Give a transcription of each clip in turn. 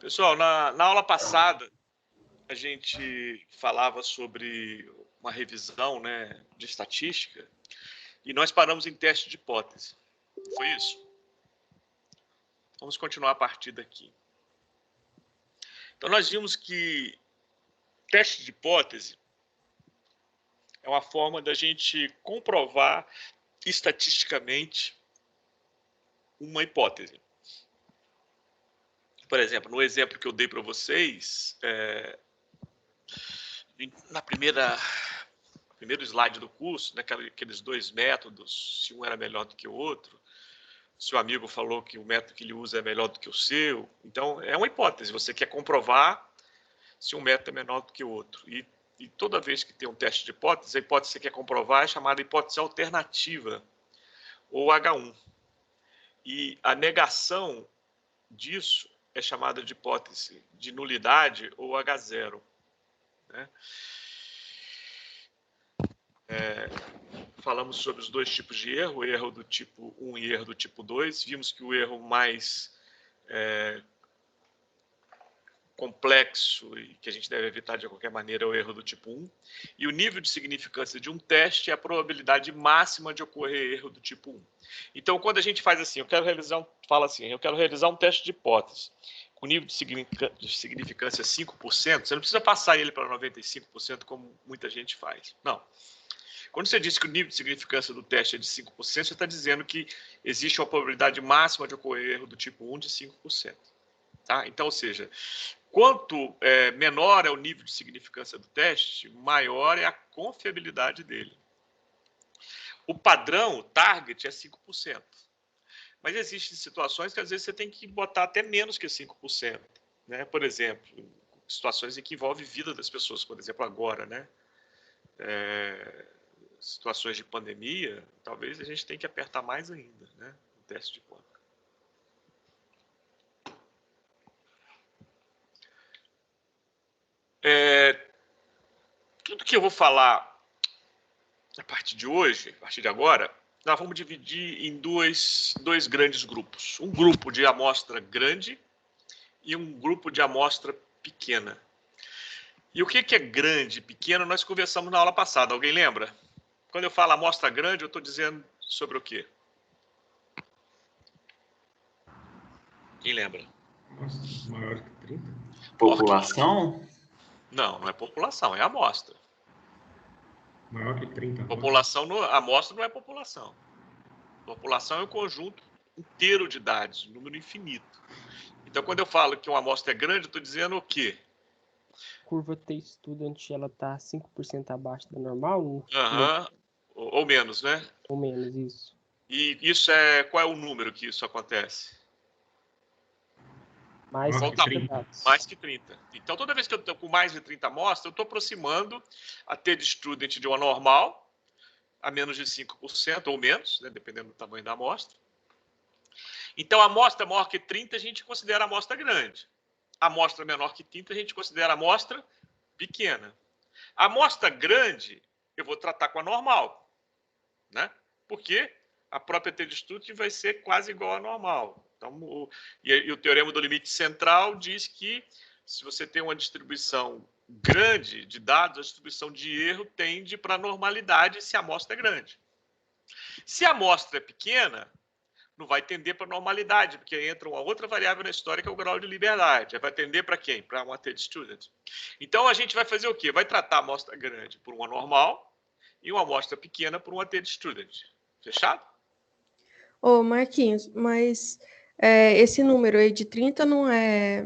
Pessoal, na aula passada, a gente falava sobre uma revisão, né, de estatística e nós paramos em teste de hipótese. Foi isso? Vamos continuar a partir daqui. Então, nós vimos que teste de hipótese é uma forma da gente comprovar estatisticamente uma hipótese. Por exemplo, no exemplo que eu dei para vocês, primeiro slide do curso, né, aqueles dois métodos, se um era melhor do que o outro, se o amigo falou que o método que ele usa é melhor do que o seu. Então, é uma hipótese, você quer comprovar se um método é menor do que o outro. E toda vez que tem um teste de hipótese, a hipótese que você quer comprovar é chamada hipótese alternativa, ou H1. E a negação disso é chamada de hipótese de nulidade, ou H0. Né? Falamos sobre os dois tipos de erro, o erro do tipo 1 e erro do tipo 2. Vimos que o erro mais complexo e que a gente deve evitar de qualquer maneira é o erro do tipo 1. E o nível de significância de um teste é a probabilidade máxima de ocorrer erro do tipo 1. Então, quando a gente faz assim, eu quero realizar um teste de hipótese com nível de significância 5%, você não precisa passar ele para 95%, como muita gente faz. Não. Quando você diz que o nível de significância do teste é de 5%, você está dizendo que existe uma probabilidade máxima de ocorrer erro do tipo 1 de 5%. Tá? Então, ou seja, quanto menor é o nível de significância do teste, maior é a confiabilidade dele. O padrão, o target, é 5%. Mas existem situações que às vezes você tem que botar até menos que 5%. Né? Por exemplo, situações em que envolve vida das pessoas, por exemplo, agora, né? Situações de pandemia, talvez a gente tenha que apertar mais ainda, né? O teste de hipótese. Tudo que eu vou falar a partir de hoje, a partir de agora, nós vamos dividir em dois grandes grupos. Um grupo de amostra grande e um grupo de amostra pequena. E o que é grande e pequeno nós conversamos na aula passada. Alguém lembra? Quando eu falo amostra grande, eu estou dizendo sobre o quê? Quem lembra? Maior que 30? População? Não é população, é amostra. Maior que 30. População, amostra não é população. População é um conjunto inteiro de dados, um número infinito. Então, quando eu falo que uma amostra é grande, eu estou dizendo o quê? Curva T-Student, ela está 5% abaixo da normal? Ou menos, né? Ou menos, isso. E qual é o número que isso acontece? Mais que 30. Mais que 30. Então, toda vez que eu estou com mais de 30 amostras, eu estou aproximando a T-Student de uma normal, a menos de 5% ou menos, né, dependendo do tamanho da amostra. Então, a amostra maior que 30, a gente considera a amostra grande. A amostra menor que 30, a gente considera a amostra pequena. A amostra grande, eu vou tratar com a normal, né? Porque a própria T-Student vai ser quase igual à normal. Então, o teorema do limite central diz que se você tem uma distribuição grande de dados, a distribuição de erro tende para a normalidade se a amostra é grande. Se a amostra é pequena, não vai tender para a normalidade, porque entra uma outra variável na história que é o grau de liberdade. Vai tender para quem? Para uma T-Student. Então, a gente vai fazer o quê? Vai tratar a amostra grande por uma normal e uma amostra pequena por uma T-Student. Fechado? Ô, Marquinhos, mas esse número aí de 30 não é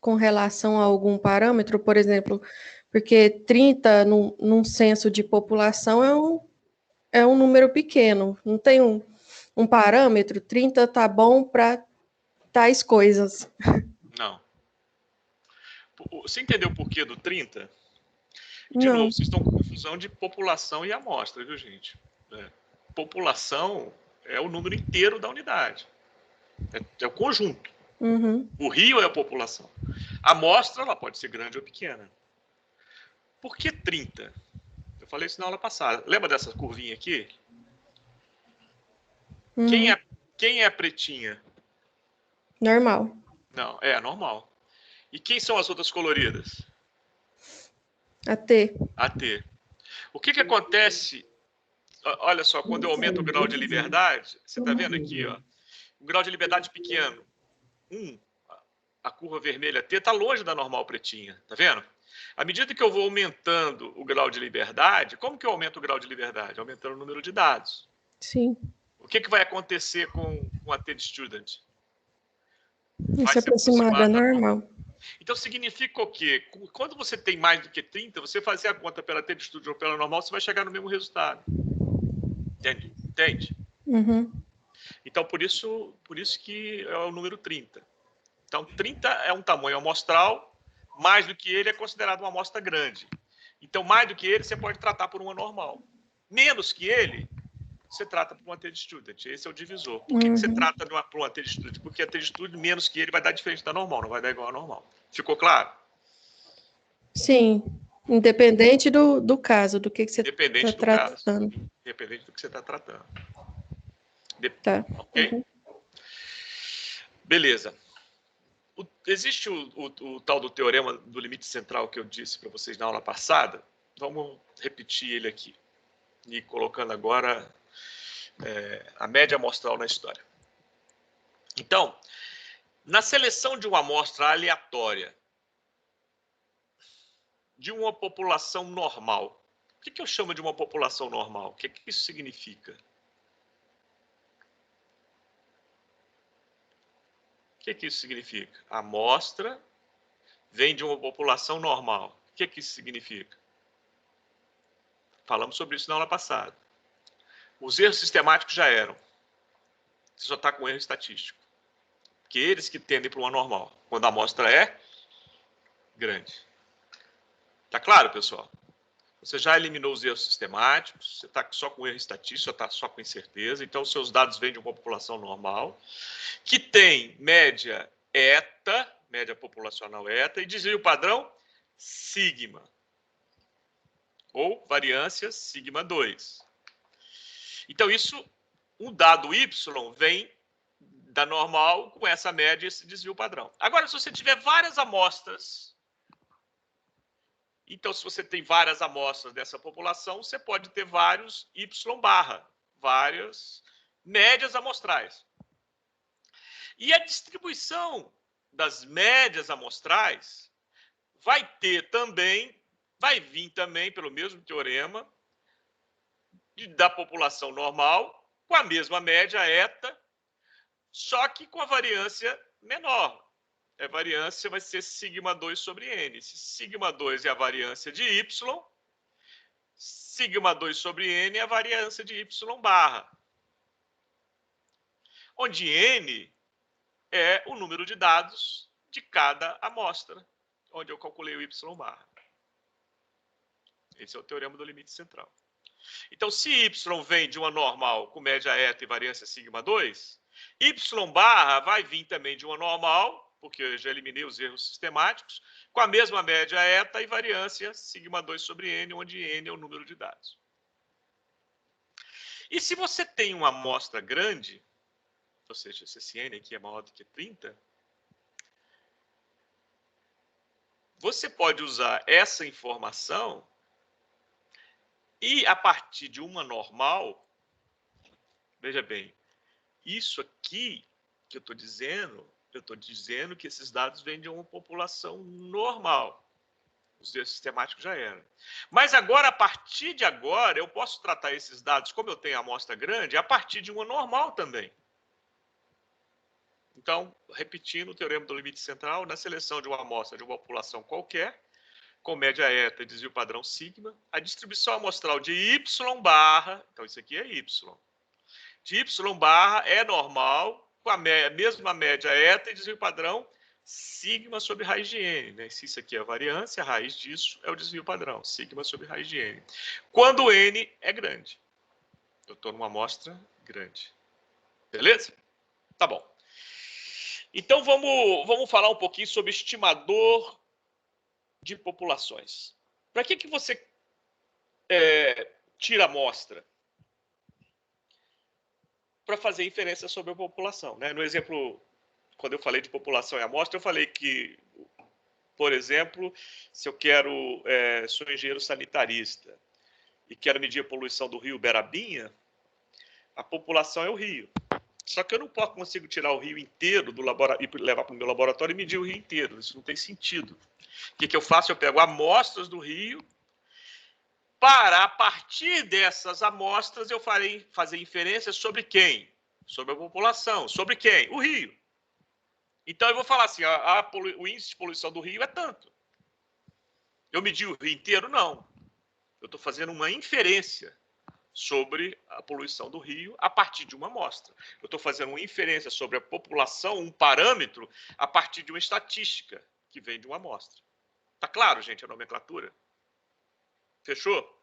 com relação a algum parâmetro, por exemplo, porque 30 num censo de população é um número pequeno, não tem um parâmetro, 30 tá bom para tais coisas. Não. Você entendeu o porquê do 30? De Não. novo, vocês estão com confusão de população e amostra, viu, gente? População é o número inteiro da unidade. É o conjunto. Uhum. O Rio é a população. A amostra, ela pode ser grande ou pequena. Por que 30? Eu falei isso na aula passada. Lembra dessa curvinha aqui? Uhum. Quem é a pretinha? Normal. Não, é normal. E quem são as outras coloridas? AT. AT. O que acontece? Olha só, quando eu aumento o grau de liberdade, você está vendo aqui, ó, o grau de liberdade pequeno, 1, a curva vermelha T está longe da normal pretinha, tá vendo? À medida que eu vou aumentando o grau de liberdade, como que eu aumento o grau de liberdade? Aumentando o número de dados. Sim. O que vai acontecer com a T de student? Vai se aproximar da normal. Então, significa o quê? Quando você tem mais do que 30, você fazer a conta pela T de student ou pela normal, você vai chegar no mesmo resultado. Entende? Uhum. Então, por isso que é o número 30. Então, 30 é um tamanho amostral, mais do que ele é considerado uma amostra grande. Então, mais do que ele, você pode tratar por uma normal. Menos que ele, você trata por uma T de student. Esse é o divisor. Por que você trata por uma T de student? Porque a T de student, menos que ele, vai dar diferente da normal, não vai dar igual à normal. Ficou claro? Sim. Independente do caso, do que você está tratando. Independente do que você está tratando. Tá. Ok? Uhum. Beleza. Existe o tal do teorema do limite central que eu disse para vocês na aula passada. Vamos repetir ele aqui. E colocando agora a média amostral na história. Então, na seleção de uma amostra aleatória de uma população normal, o que eu chamo de uma população normal? O que isso significa? O que isso significa? A amostra vem de uma população normal. O que isso significa? Falamos sobre isso na aula passada. Os erros sistemáticos já eram. Você só está com erro estatístico. Que eles que tendem para uma normal, quando a amostra é grande. Tá claro, pessoal? Você já eliminou os erros sistemáticos, você está só com erro estatístico, você está só com incerteza, então os seus dados vêm de uma população normal, que tem média eta, média populacional eta, e desvio padrão sigma, ou variância sigma 2. Então, um dado y vem da normal com essa média e esse desvio padrão. Agora, se você tiver várias amostras, então, se você tem várias amostras dessa população, você pode ter vários y barra, várias médias amostrais. E a distribuição das médias amostrais vai vir também pelo mesmo teorema da população normal, com a mesma média eta, só que com a variância menor. A variância vai ser sigma 2 sobre n. Se sigma 2 é a variância de y, sigma 2 sobre n é a variância de y barra. Onde n é o número de dados de cada amostra, onde eu calculei o y barra. Esse é o teorema do limite central. Então, se y vem de uma normal com média eta e variância sigma 2, y barra vai vir também de uma normal, porque eu já eliminei os erros sistemáticos, com a mesma média eta e variância sigma 2 sobre n, onde n é o número de dados. E se você tem uma amostra grande, ou seja, se esse n aqui é maior do que 30, você pode usar essa informação e, a partir de uma normal, veja bem, isso aqui que eu estou dizendo que esses dados vêm de uma população normal. Os erros sistemáticos já eram. Mas agora, a partir de agora, eu posso tratar esses dados, como eu tenho amostra grande, a partir de uma normal também. Então, repetindo o teorema do limite central, na seleção de uma amostra de uma população qualquer, com média eta e desvio padrão sigma, a distribuição amostral de y barra, então isso aqui é y, de y barra é normal, com a mesma média eta e desvio padrão sigma sobre raiz de n. Né? Se isso aqui é a variância, a raiz disso é o desvio padrão, sigma sobre raiz de n. Quando n é grande. Eu estou numa amostra grande. Beleza? Tá bom. Então, vamos falar um pouquinho sobre estimador de populações. Para que você tira a amostra? Para fazer inferência sobre a população. Né? No exemplo, quando eu falei de população e amostra, eu falei que por exemplo, se eu quero, sou engenheiro sanitarista e quero medir a poluição do rio Berabinha, a população é o rio. Só que eu não consigo tirar o rio inteiro do laboratório e levar para o meu laboratório e medir o rio inteiro. Isso não tem sentido. O que eu faço? Eu pego amostras do rio, para, a partir dessas amostras, eu fazer inferências sobre quem? Sobre a população. Sobre quem? O rio. Então, eu vou falar assim, o índice de poluição do rio é tanto. Eu medi o rio inteiro? Não. Eu estou fazendo uma inferência sobre a poluição do rio a partir de uma amostra. Eu estou fazendo uma inferência sobre a população, um parâmetro, a partir de uma estatística que vem de uma amostra. Tá claro, gente, a nomenclatura? Fechou?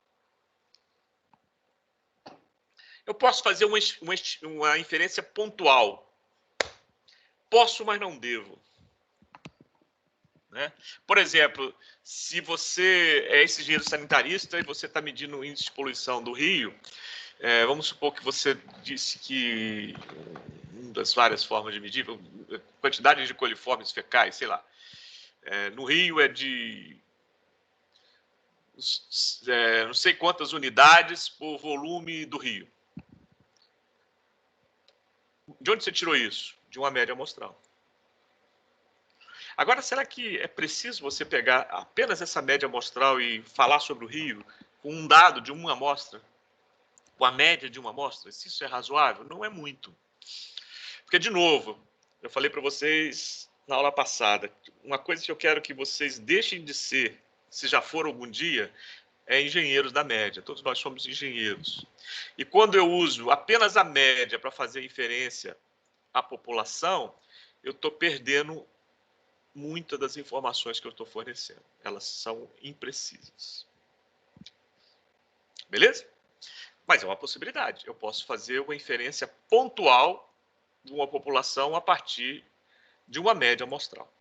Eu posso fazer uma inferência pontual. Posso, mas não devo. Né? Por exemplo, se você é esse engenheiro sanitarista e você está medindo o índice de poluição do rio, vamos supor que você disse que uma das várias formas de medir, quantidade de coliformes fecais, sei lá, no rio é de não sei quantas unidades por volume do rio. De onde você tirou isso? De uma média amostral. Agora, será que é preciso você pegar apenas essa média amostral e falar sobre o rio com um dado de uma amostra? Com a média de uma amostra? Se isso é razoável? Não é muito. Porque, de novo, eu falei para vocês na aula passada, uma coisa que eu quero que vocês deixem de ser, se já for algum dia, é engenheiros da média. Todos nós somos engenheiros. E quando eu uso apenas a média para fazer inferência à população, eu estou perdendo muitas das informações que eu estou fornecendo. Elas são imprecisas. Beleza? Mas é uma possibilidade. Eu posso fazer uma inferência pontual de uma população a partir de uma média amostral.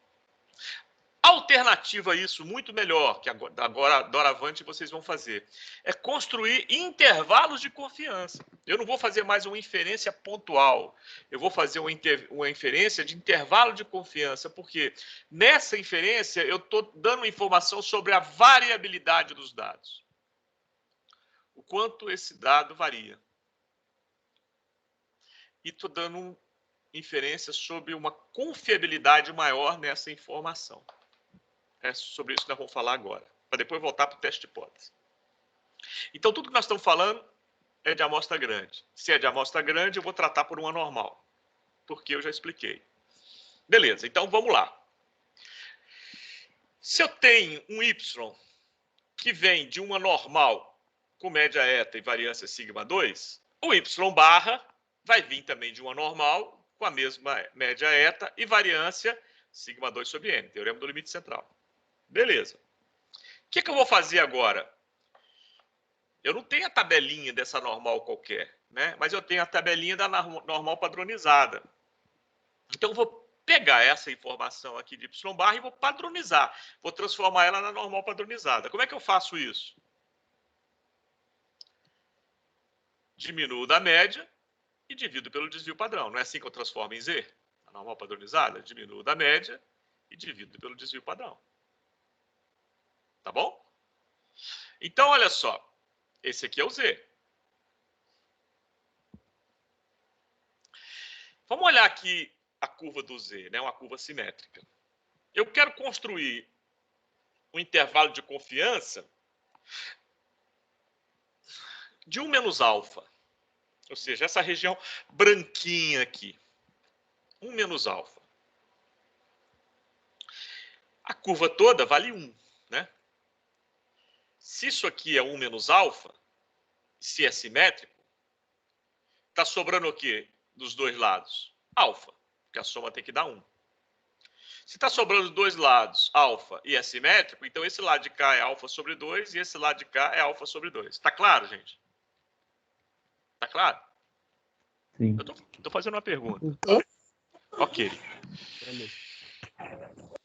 Alternativa a isso, muito melhor, que agora doravante vocês vão fazer, é construir intervalos de confiança. Eu não vou fazer mais uma inferência pontual, eu vou fazer uma inferência de intervalo de confiança, porque nessa inferência eu estou dando informação sobre a variabilidade dos dados. O quanto esse dado varia. E estou dando inferência sobre uma confiabilidade maior nessa informação. É sobre isso que nós vamos falar agora, para depois voltar para o teste de hipótese. Então, tudo que nós estamos falando é de amostra grande. Se é de amostra grande, eu vou tratar por uma normal, porque eu já expliquei. Beleza, então vamos lá. Se eu tenho um Y que vem de uma normal com média eta e variância sigma 2, o Y barra vai vir também de uma normal com a mesma média eta e variância sigma 2 sobre n, teorema do limite central. Beleza. O que eu vou fazer agora? Eu não tenho a tabelinha dessa normal qualquer, né? Mas eu tenho a tabelinha da normal padronizada. Então, eu vou pegar essa informação aqui de Y barra e vou padronizar. Vou transformar ela na normal padronizada. Como é que eu faço isso? Diminuo da média e divido pelo desvio padrão. Não é assim que eu transformo em Z? A normal padronizada? Diminuo da média e divido pelo desvio padrão. Tá bom? Então, olha só. Esse aqui é o Z. Vamos olhar aqui a curva do Z, né? Uma curva simétrica. Eu quero construir um intervalo de confiança de 1 menos alfa. Ou seja, essa região branquinha aqui. 1 menos alfa. A curva toda vale 1, né? Se isso aqui é 1 menos alfa, se é simétrico, está sobrando o quê dos dois lados? Alfa, porque a soma tem que dar 1. Se está sobrando dos dois lados alfa e é simétrico, então esse lado de cá é alfa sobre 2 e esse lado de cá é alfa sobre 2. Está claro, gente? Está claro? Sim. Eu estou fazendo uma pergunta. Ok.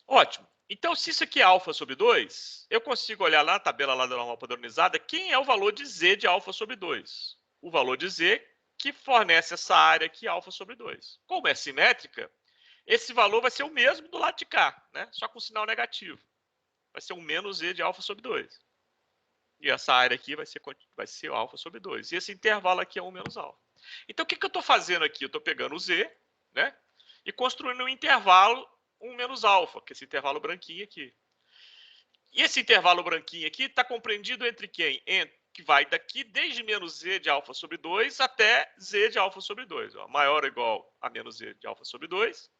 Ótimo. Então, se isso aqui é alfa sobre 2, eu consigo olhar lá na tabela lá da normal padronizada quem é o valor de Z de alfa sobre 2. O valor de Z que fornece essa área aqui, alfa sobre 2. Como é simétrica, esse valor vai ser o mesmo do lado de cá, né? Só com sinal negativo. vai ser um menos z de alfa sobre 2. E essa área aqui vai ser alfa sobre 2. E esse intervalo aqui é 1 menos alfa. Então, o que eu estou fazendo aqui? Eu estou pegando o z, né? E construindo um intervalo 1 menos alfa, que é esse intervalo branquinho aqui. E esse intervalo branquinho aqui está compreendido entre quem? Que vai daqui desde menos z de alfa sobre 2 até z de alfa sobre 2. Ó, maior ou igual a menos z de alfa sobre 2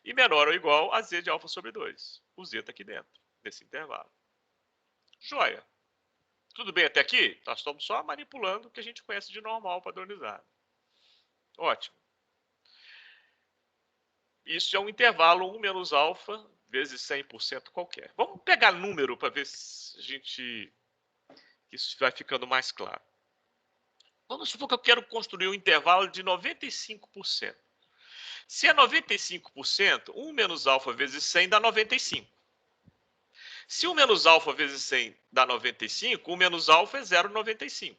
e menor ou igual a z de alfa sobre 2. O z está aqui dentro desse intervalo. Joia. Tudo bem até aqui? Nós estamos só manipulando o que a gente conhece de normal padronizado. Ótimo. Isso é um intervalo 1 menos alfa vezes 100% qualquer. Vamos pegar número para ver se a gente... isso vai ficando mais claro. Vamos supor que eu quero construir um intervalo de 95%. Se é 95%, 1 menos alfa vezes 100 dá 95. Se 1 menos alfa vezes 100 dá 95, 1 menos alfa é 0,95.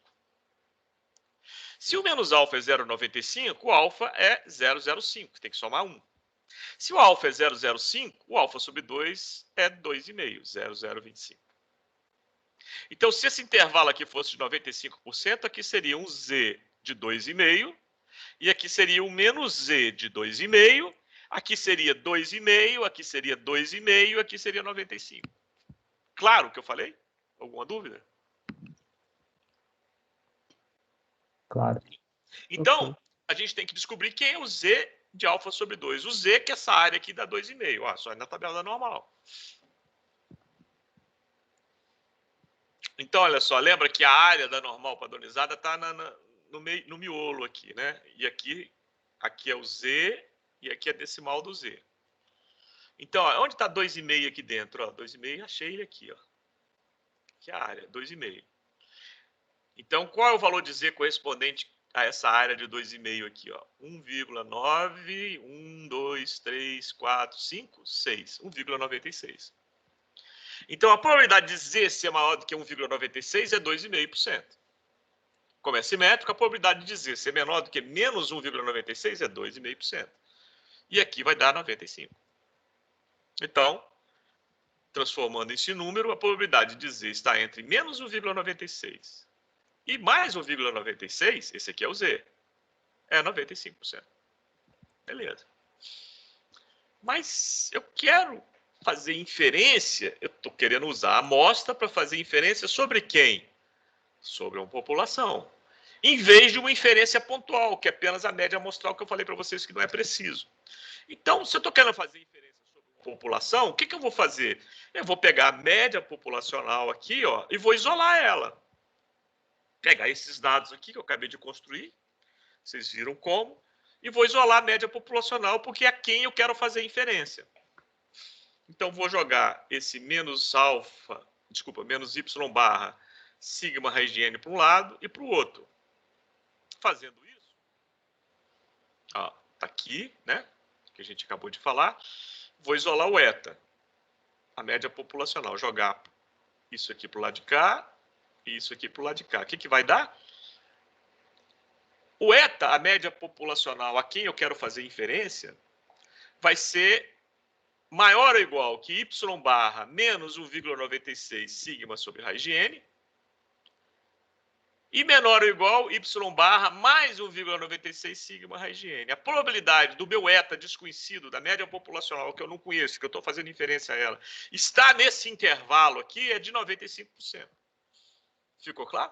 Se o menos alfa é 0,95, o alfa é 0,05. Tem que somar 1. Se o alfa é 0,05, o alfa sobre 2 é 2,5, 0,025. Então, se esse intervalo aqui fosse de 95%, aqui seria um z de 2,5, e aqui seria um menos z de 2,5, aqui seria 2,5, aqui seria 2,5, aqui seria 95. Claro o que eu falei? Alguma dúvida? Claro. Então, a gente tem que descobrir quem é o z de alfa sobre 2. O z, que é essa área aqui dá 2,5. Ó, só é na tabela normal. Então, olha só, lembra que a área da normal padronizada está no miolo aqui, né? E aqui é o z e aqui é a decimal do z. Então, ó, onde está 2,5 aqui dentro? 2,5, achei ele aqui. Ó. Aqui é a área, 2,5. Então, qual é o valor de z correspondente a essa área de 2,5 aqui? 1,9, 1, 2, 3, 4, 5, 6. 1,96. Então, a probabilidade de z ser maior do que 1,96 é 2,5%. Como é simétrico, a probabilidade de z ser menor do que menos 1,96 é 2,5%. E aqui vai dar 95. Então, transformando esse número, a probabilidade de z está entre menos 1,96 e mais 1,96, esse aqui é o z, é 95%. Beleza. Mas eu quero fazer inferência, eu estou querendo usar a amostra para fazer inferência sobre quem? Sobre uma população. Em vez de uma inferência pontual, que é apenas a média amostral que eu falei para vocês que não é preciso. Então, se eu estou querendo fazer inferência sobre uma população, o que eu vou fazer? Eu vou pegar a média populacional aqui, ó, e vou isolar ela. Pegar esses dados aqui que eu acabei de construir, vocês viram como, e vou isolar a média populacional, porque é a quem eu quero fazer inferência. Então, vou jogar esse menos y barra sigma raiz de n para um lado e para o outro. Fazendo isso, está aqui, né? Que a gente acabou de falar. Vou isolar o eta, a média populacional. Jogar isso aqui para o lado de cá e isso aqui para o lado de cá. O que vai dar? O eta, a média populacional a quem eu quero fazer inferência, vai ser maior ou igual que y barra menos 1,96 sigma sobre raiz de n e menor ou igual y barra mais 1,96 sigma raiz de n. A probabilidade do meu eta desconhecido, da média populacional, que eu não conheço, que eu estou fazendo inferência a ela, estar nesse intervalo aqui é de 95%. Ficou claro?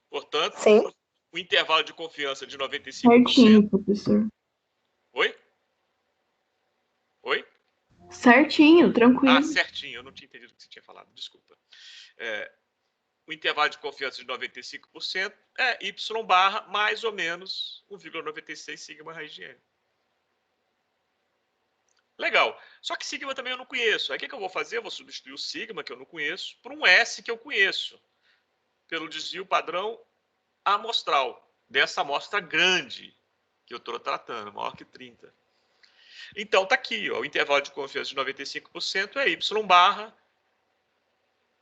Portanto, Sim. o intervalo de confiança de 95%... Certinho, professor. Oi? Oi? Certinho, tranquilo. Certinho. Eu não tinha entendido o que você tinha falado. Desculpa. O intervalo de confiança de 95% é y barra mais ou menos 1,96 sigma raiz de n. Legal. Só que sigma também eu não conheço. Aí o que eu vou fazer? Eu vou substituir o sigma, que eu não conheço, por um S que eu conheço. Pelo desvio padrão amostral. Dessa amostra grande que eu estou tratando, maior que 30. Então, está aqui, ó, o intervalo de confiança de 95% é y barra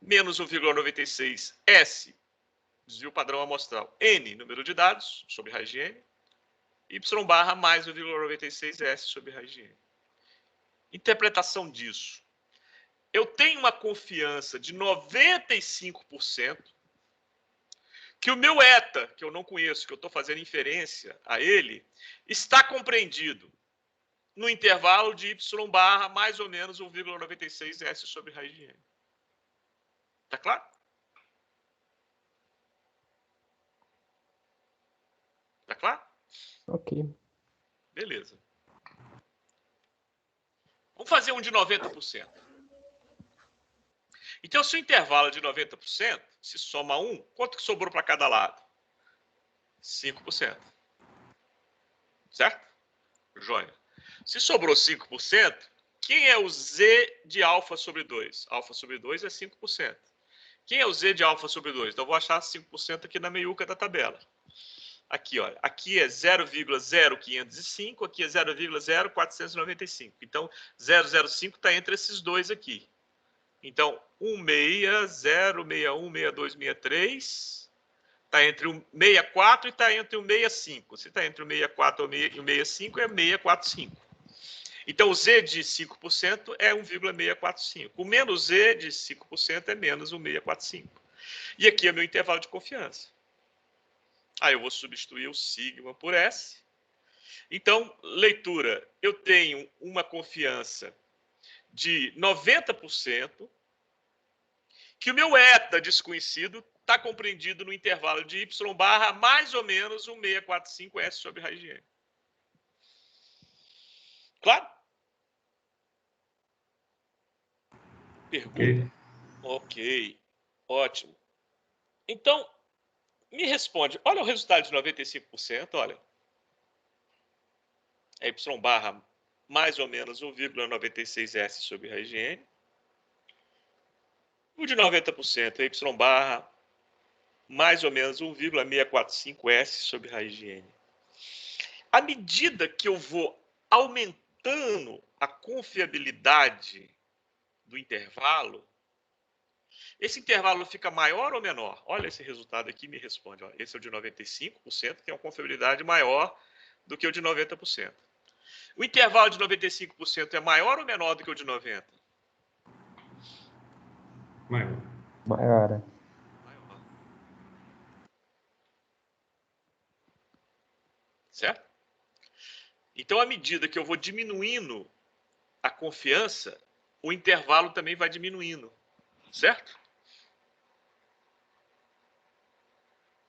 menos 1,96 S, desvio padrão amostral, n, número de dados, sobre raiz de n, y barra mais 1,96 S sobre raiz de n. interpretação disso. Eu tenho uma confiança de 95% que o meu eta, que eu não conheço, que eu estou fazendo inferência a ele, está compreendido no intervalo de y barra mais ou menos 1,96 S sobre raiz de n. Tá claro? Tá claro? Ok. Beleza. Vamos fazer um de 90%. Então, se o intervalo é de 90%, se soma 1, quanto que sobrou para cada lado? 5%. Certo? Joia. Se sobrou 5%, quem é o z de alfa sobre 2? Alfa sobre 2 é 5%. Quem é o z de alfa sobre 2? Então, eu vou achar 5% aqui na meiuca da tabela. Aqui, olha, aqui é 0,0505, aqui é 0,0495. Então, 005 está entre esses dois aqui. Então, 160616263 está entre o 64 e está entre o 65. Se está entre o 64 e o 65, é 645. Então, o z de 5% é 1,645. O menos z de 5% é menos 1,645. E aqui é meu intervalo de confiança. Aí eu vou substituir o sigma por S. Então, leitura, eu tenho uma confiança de 90% que o meu eta desconhecido está compreendido no intervalo de y barra mais ou menos 1,645 S sobre raiz de n. Claro? Pergunta? Ok. Ótimo. Então, me responde. Olha o resultado de 95%, olha. É y barra mais ou menos 1,96 S sobre raiz de n. O de 90% é y barra mais ou menos 1,645 S sobre raiz de n. À medida que eu vou aumentando a confiabilidade do intervalo, esse intervalo fica maior ou menor? Olha esse resultado aqui, me responde. Ó. Esse é o de 95%, tem uma confiabilidade maior do que o de 90%. O intervalo de 95% é maior ou menor do que o de 90%? Maior. Maior. Maior. Certo? Então, à medida que eu vou diminuindo a confiança, o intervalo também vai diminuindo. Certo?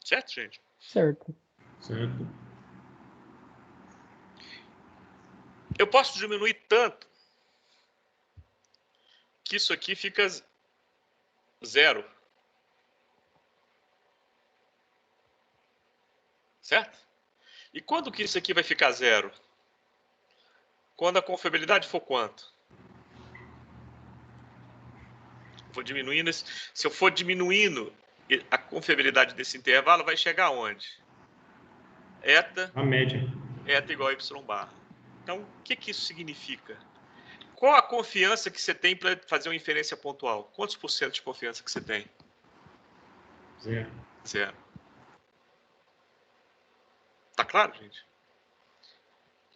Certo, gente? Certo. Certo. Eu posso diminuir tanto que isso aqui fica zero. Certo? E quando que isso aqui vai ficar zero? Quando a confiabilidade for quanto? Vou diminuindo. Se eu for diminuindo a confiabilidade desse intervalo, vai chegar aonde? Eta A média. igual a y barra. Então, o que isso significa? Qual a confiança que você tem para fazer uma inferência pontual? Quantos por cento de confiança que você tem? Zero. Zero. Tá claro, gente?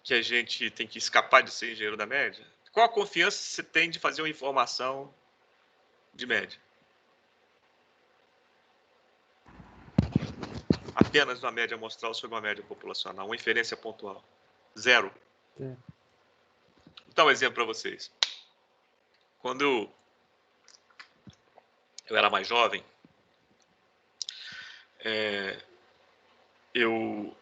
Que a gente tem que escapar de ser engenheiro da média? Qual a confiança que você tem de fazer uma informação de média? Apenas uma média amostral sobre uma média populacional, uma inferência pontual. Zero. É. Vou dar um exemplo para vocês. Quando eu era mais jovem, eu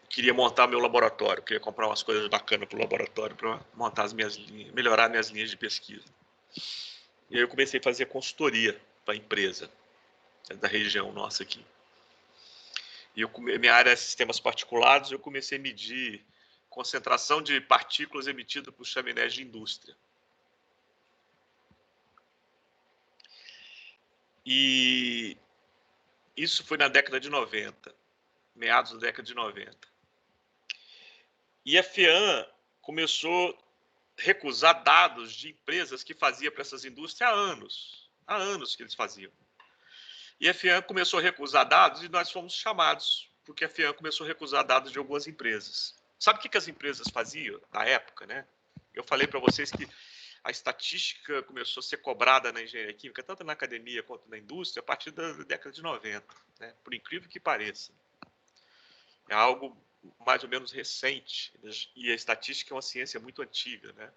queria montar meu laboratório, queria comprar umas coisas bacanas para o laboratório, para montar as minhas linhas, melhorar minhas linhas de pesquisa. E aí eu comecei a fazer consultoria para a empresa da região nossa aqui. E minha área é sistemas particulados, eu comecei a medir concentração de partículas emitidas por chaminés de indústria. E isso foi na década de 90, meados da década de 90. E a FEAM começou a recusar dados de empresas que faziam para essas indústrias há anos. Há anos que eles faziam. E a FEAM começou a recusar dados e nós fomos chamados, porque a FEAM começou a recusar dados de algumas empresas. Sabe o que as empresas faziam na época, né? Eu falei para vocês que a estatística começou a ser cobrada na engenharia química, tanto na academia quanto na indústria, a partir da década de 90, né? Por incrível que pareça. É algo mais ou menos recente, e a estatística é uma ciência muito antiga, né?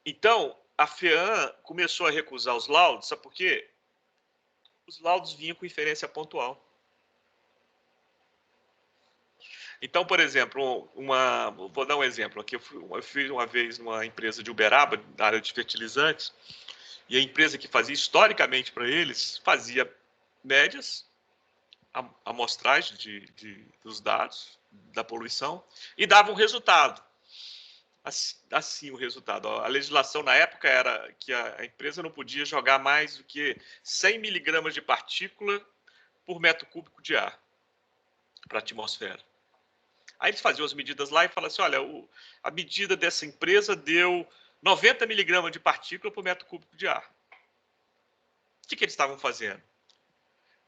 Então, a FEAM começou a recusar os laudos, sabe por quê? Os laudos vinham com inferência pontual. Então, por exemplo, vou dar um exemplo aqui. Eu fui uma vez numa empresa de Uberaba, da área de fertilizantes, e a empresa que fazia historicamente para eles fazia médias amostrais dos dados da poluição e dava um resultado. Assim o resultado. A legislação na época era que a empresa não podia jogar mais do que 100 miligramas de partícula por metro cúbico de ar para a atmosfera. Aí eles faziam as medidas lá e falavam assim, olha, a medida dessa empresa deu 90 miligramas de partícula por metro cúbico de ar. O que eles estavam fazendo?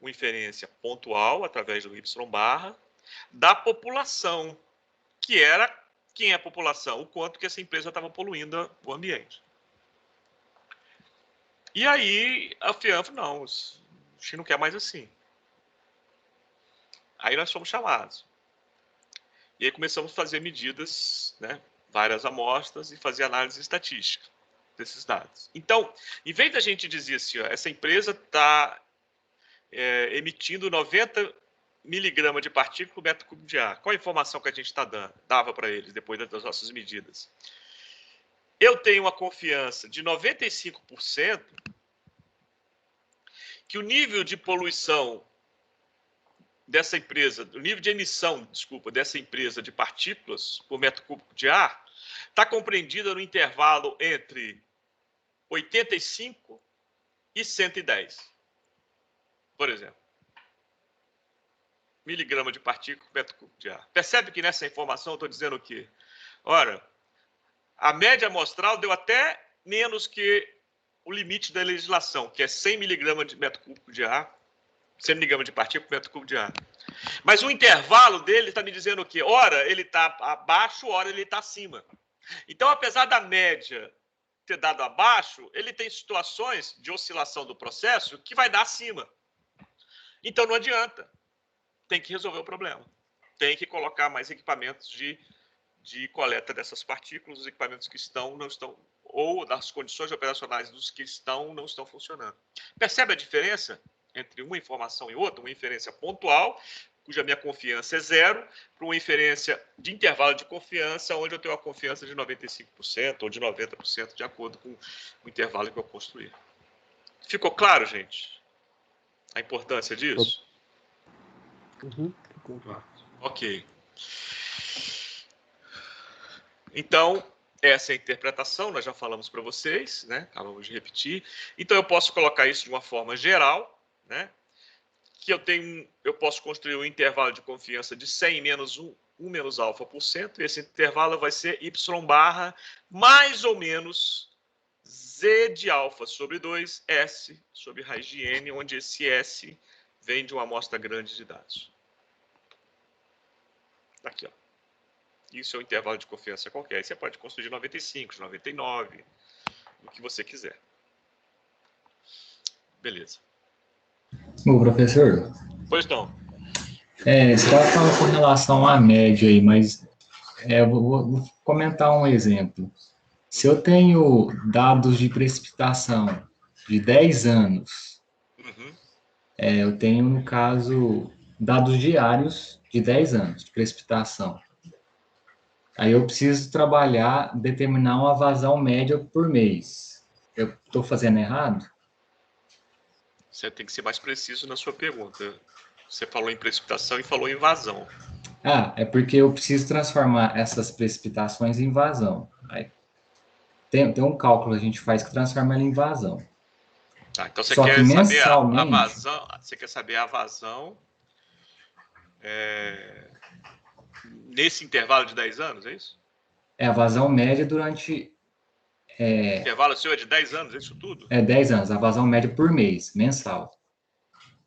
Uma inferência pontual, através do Y-, da população, que era, quem é a população? O quanto que essa empresa estava poluindo o ambiente. E aí a FEAM falou, não, a gente não quer mais assim. Aí nós fomos chamados. E aí começamos a fazer medidas, né, várias amostras e fazer análise estatística desses dados. Então, em vez da gente dizer assim, ó, essa empresa está emitindo 90 miligramas de partícula por metro cúbico de ar. Qual a informação que a gente dava para eles depois das nossas medidas? Eu tenho uma confiança de 95% que o nível de poluição dessa empresa, o nível de emissão, desculpa, dessa empresa de partículas por metro cúbico de ar está compreendida no intervalo entre 85 e 110, por exemplo. Miligrama de partícula por metro cúbico de ar. Percebe que nessa informação eu estou dizendo o quê? Ora, a média amostral deu até menos que o limite da legislação, que é 100 miligramas de metro cúbico de ar, 100 miligramas de partícula por metro cúbico de ar. Mas o intervalo dele está me dizendo o quê? Ora ele está abaixo, ora ele está acima. Então, apesar da média ter dado abaixo, ele tem situações de oscilação do processo que vai dar acima. Então, não adianta. Tem que resolver o problema. Tem que colocar mais equipamentos de coleta dessas partículas, os equipamentos que não estão, ou das condições operacionais dos que não estão funcionando. Percebe a diferença entre uma informação e outra? Uma inferência pontual, cuja minha confiança é zero, para uma inferência de intervalo de confiança, onde eu tenho uma confiança de 95% ou de 90%, de acordo com o intervalo que eu construir. Ficou claro, gente? A importância disso? Uhum. Ok. Então, essa é a interpretação, nós já falamos para vocês, né? Acabamos de repetir. Então, eu posso colocar isso de uma forma geral, né? Que eu posso construir um intervalo de confiança de 100 menos 1 menos alfa por cento, e esse intervalo vai ser Y mais ou menos Z de alfa sobre 2, S sobre raiz de N, onde esse S vem de uma amostra grande de dados. Aqui, ó. Isso é um intervalo de confiança qualquer. Aí você pode construir de 95, de 99, o que você quiser. Beleza. Ô, professor. Pois não. Você estava falando com relação à média aí, mas vou comentar um exemplo. Se eu tenho dados de precipitação de 10 anos, eu tenho, no caso, dados diários de 10 anos de precipitação. Aí eu preciso determinar uma vazão média por mês. Eu estou fazendo errado? Você tem que ser mais preciso na sua pergunta. Você falou em precipitação e falou em vazão. É porque eu preciso transformar essas precipitações em vazão. Aí, tem um cálculo que a gente faz que transforma ela em vazão. Tá, então você Só quer que saber a mensalmente... vazão. Você quer saber a vazão nesse intervalo de 10 anos, é isso? É a vazão média durante... O intervalo seu é de 10 anos, é isso tudo? 10 anos, a vazão média por mês, mensal.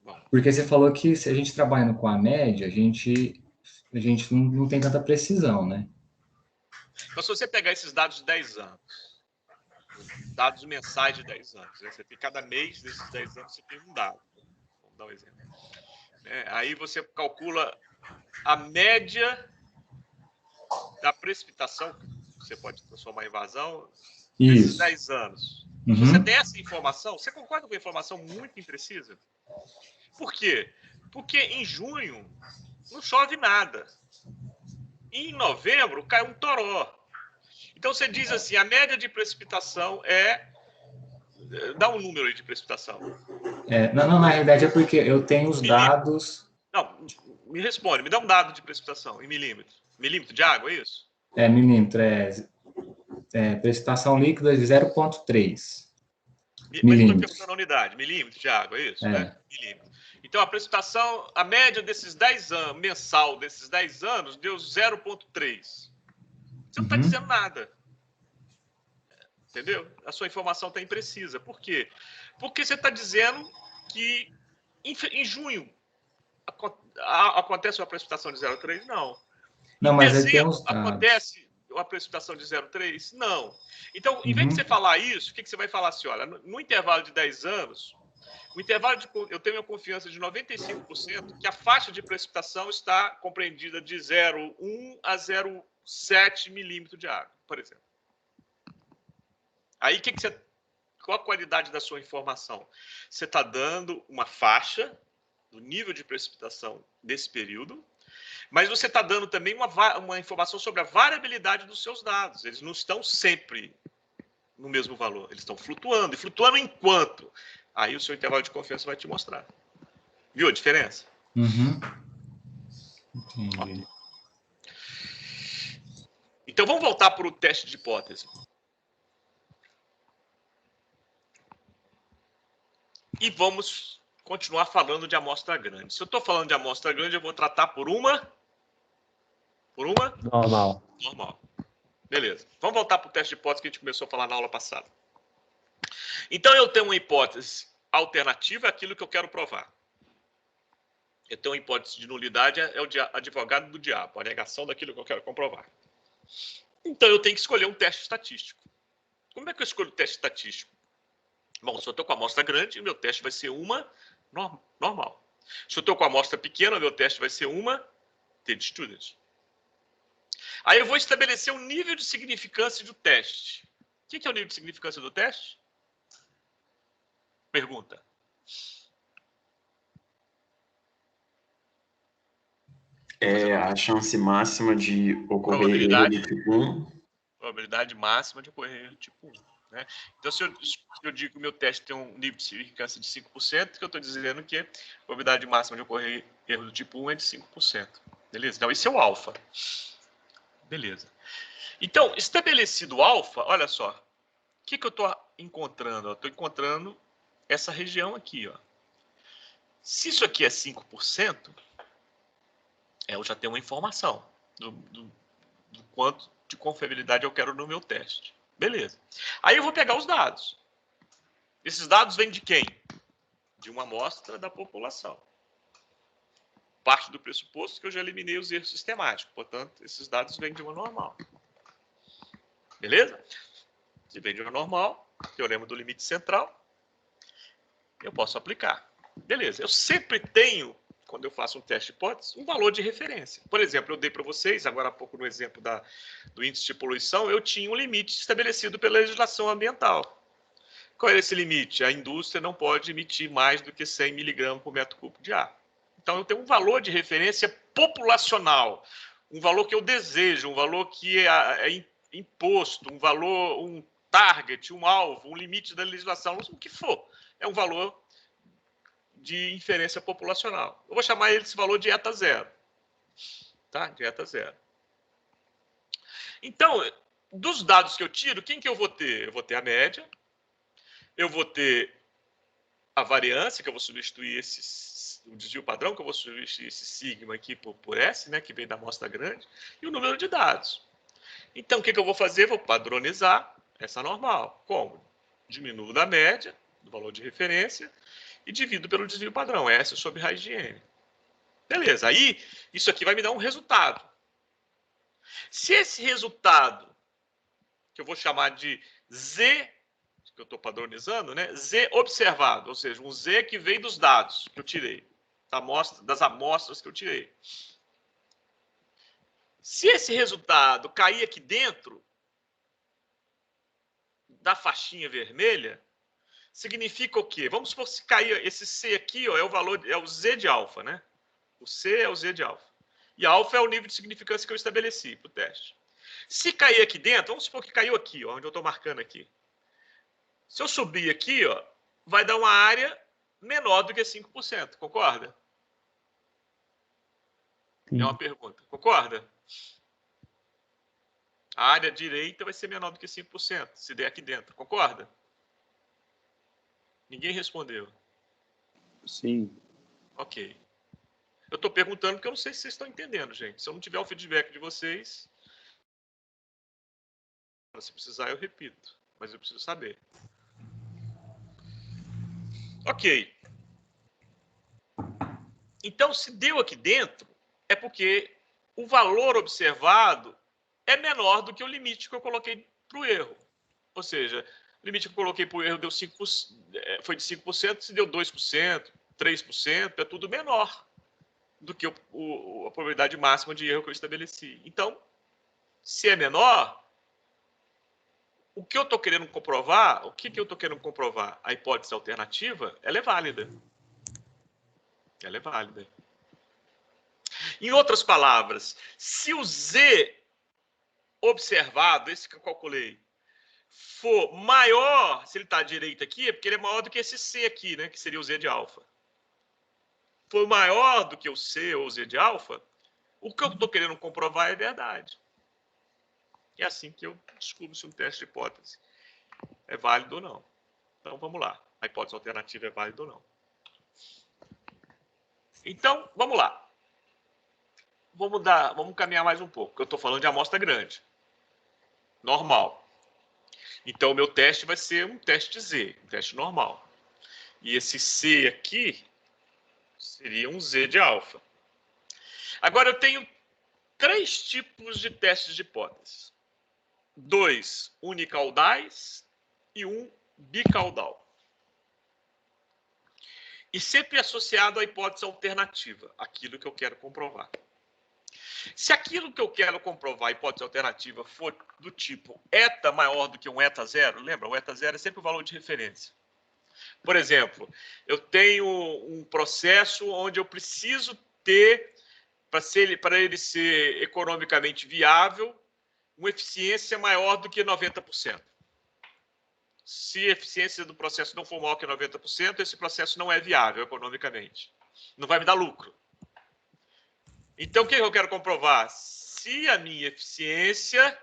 Bom. Porque você falou que se a gente trabalhando com a média, a gente a gente não tem tanta precisão, né? Então, se você pegar esses dados de 10 anos, dados mensais de 10 anos, né? Você tem cada mês desses 10 anos, você tem um dado. Vamos dar um exemplo. Aí você calcula a média da precipitação, que você pode transformar em vazão, desses 10 anos. Uhum. Você tem essa informação? Você concorda com a informação muito imprecisa? Por quê? Porque em junho não chove nada. E em novembro cai um toró. Então você diz assim, a média de precipitação dá um número aí de precipitação. Não, na realidade é porque eu tenho os dados... Não, me responde, me dá um dado de precipitação em milímetros. Milímetro de água, é isso? Milímetro, precipitação líquida de 0,3. Mas eu estou perguntando a unidade, milímetro de água, é isso? Né? Milímetro. Então, a precipitação, a média desses 10 anos, mensal desses 10 anos, deu 0,3. Você não está dizendo nada. Entendeu? A sua informação está imprecisa. Por quê? Porque você está dizendo que em junho acontece uma precipitação de 0,3? Não. Não, mas aí tem dezembro, acontece uma precipitação de 0,3? Não. Então, em vez de você falar isso, o que você vai falar assim? Olha, no intervalo de 10 anos, eu tenho uma confiança de 95% que a faixa de precipitação está compreendida de 0,1 a 0,7 milímetro de água, por exemplo. Aí, qual a qualidade da sua informação? Você está dando uma faixa do nível de precipitação desse período, mas você está dando também uma informação sobre a variabilidade dos seus dados. Eles não estão sempre no mesmo valor, eles estão flutuando. E flutuando enquanto? Aí o seu intervalo de confiança vai te mostrar. Viu a diferença? Uhum. Entendi. Então, vamos voltar para o teste de hipótese. E vamos continuar falando de amostra grande. Se eu estou falando de amostra grande, eu vou tratar por uma... Normal. Normal. Beleza. Vamos voltar para o teste de hipótese que a gente começou a falar na aula passada. Então, eu tenho uma hipótese alternativa àquilo que eu quero provar. Eu tenho uma hipótese de nulidade, é o advogado do diabo, a negação daquilo que eu quero comprovar. Então, eu tenho que escolher um teste estatístico. Como é que eu escolho o teste estatístico? Bom, se eu estou com a amostra grande, o meu teste vai ser uma normal. Se eu estou com a amostra pequena, o meu teste vai ser uma t-student. Aí eu vou estabelecer um nível de significância do teste. O que é o nível de significância do teste? Pergunta. É a chance máxima de ocorrer erro do tipo 1. Probabilidade máxima de ocorrer erro do tipo 1. Né? Então, se eu digo que o meu teste tem um nível de significância de 5%, que eu estou dizendo que a probabilidade máxima de ocorrer erro do tipo 1 é de 5%. Beleza? Então, esse é o alfa. Beleza. Então, estabelecido o alfa, olha só. O que eu estou encontrando? Eu estou encontrando essa região aqui. Ó. Se isso aqui é 5%, eu já tenho uma informação do quanto de confiabilidade eu quero no meu teste. Beleza. Aí eu vou pegar os dados. Esses dados vêm de quem? De uma amostra da população. Parte do pressuposto que eu já eliminei os erros sistemáticos. Portanto, esses dados vêm de uma normal. Beleza? Se vem de uma normal, teorema do limite central, eu posso aplicar. Beleza. Eu sempre tenho, quando eu faço um teste de hipótese, um valor de referência. Por exemplo, eu dei para vocês, agora há pouco no exemplo do índice de poluição, eu tinha um limite estabelecido pela legislação ambiental. Qual era esse limite? A indústria não pode emitir mais do que 100 miligramas por metro cúbico de ar. Então, eu tenho um valor de referência populacional, um valor que eu desejo, um valor que é imposto, um valor, um target, um alvo, um limite da legislação, o que for. É um valor de inferência populacional. Eu vou chamar esse valor de eta zero. Tá? De eta zero. Então, dos dados que eu tiro, quem que eu vou ter? Eu vou ter a média, eu vou ter a variância, que eu vou substituir o desvio padrão, que eu vou substituir esse sigma aqui por S, né, que vem da amostra grande, e o número de dados. Então, o que eu vou fazer? Vou padronizar essa normal. Como? Diminuo da média, do valor de referência, e divido pelo desvio padrão, S sobre raiz de N. Beleza, aí isso aqui vai me dar um resultado. Se esse resultado, que eu vou chamar de Z, que eu estou padronizando, né? Z observado, ou seja, um Z que veio dos dados que eu tirei, das amostras que eu tirei. Se esse resultado cair aqui dentro da faixinha vermelha, significa o quê? Vamos supor que se cair esse C aqui, ó, é o valor, é o Z de alfa, né? O C é o Z de alfa. E alfa é o nível de significância que eu estabeleci para o teste. Se cair aqui dentro, vamos supor que caiu aqui, ó, onde eu estou marcando aqui. Se eu subir aqui, ó, vai dar uma área menor do que 5%, concorda? Sim. É uma pergunta. Concorda? A área direita vai ser menor do que 5%, se der aqui dentro. Concorda? Ninguém respondeu. Sim. Ok. Eu estou perguntando porque eu não sei se vocês estão entendendo, gente. Se eu não tiver o feedback de vocês, se precisar, eu repito. Mas eu preciso saber. Ok. Então, se deu aqui dentro, é porque o valor observado é menor do que o limite que eu coloquei para o erro. Ou seja, o limite que eu coloquei para o erro deu 5%, foi de 5%, se deu 2%, 3%, é tudo menor do que a probabilidade máxima de erro que eu estabeleci. Então, se é menor, o que eu estou querendo comprovar, eu estou querendo comprovar? A hipótese alternativa, ela é válida. Ela é válida. Em outras palavras, se o Z observado, esse que eu calculei, for maior, se ele está à direita aqui, é porque ele é maior do que esse C aqui, né, que seria o Z de alfa. For maior do que o C ou o Z de alfa, o que eu estou querendo comprovar é verdade. É assim que eu descubro se um teste de hipótese é válido ou não. Então, vamos lá. A hipótese alternativa é válida ou não. Então, vamos lá. Vamos caminhar mais um pouco. Eu estou falando de amostra grande. Normal. Então, o meu teste vai ser um teste Z, um teste normal. E esse C aqui seria um Z de alfa. Agora, eu tenho 3 tipos de testes de hipótese. 2 unicaudais e 1 bicaudal. E sempre associado à hipótese alternativa, aquilo que eu quero comprovar. Se aquilo que eu quero comprovar, a hipótese alternativa, for do tipo eta maior do que um eta zero, lembra, o eta zero é sempre o valor de referência. Por exemplo, eu tenho um processo onde eu preciso ter, para ele ser economicamente viável, uma eficiência maior do que 90%. Se a eficiência do processo não for maior que 90%, esse processo não é viável economicamente. Não vai me dar lucro. Então, o que eu quero comprovar? Se a minha eficiência,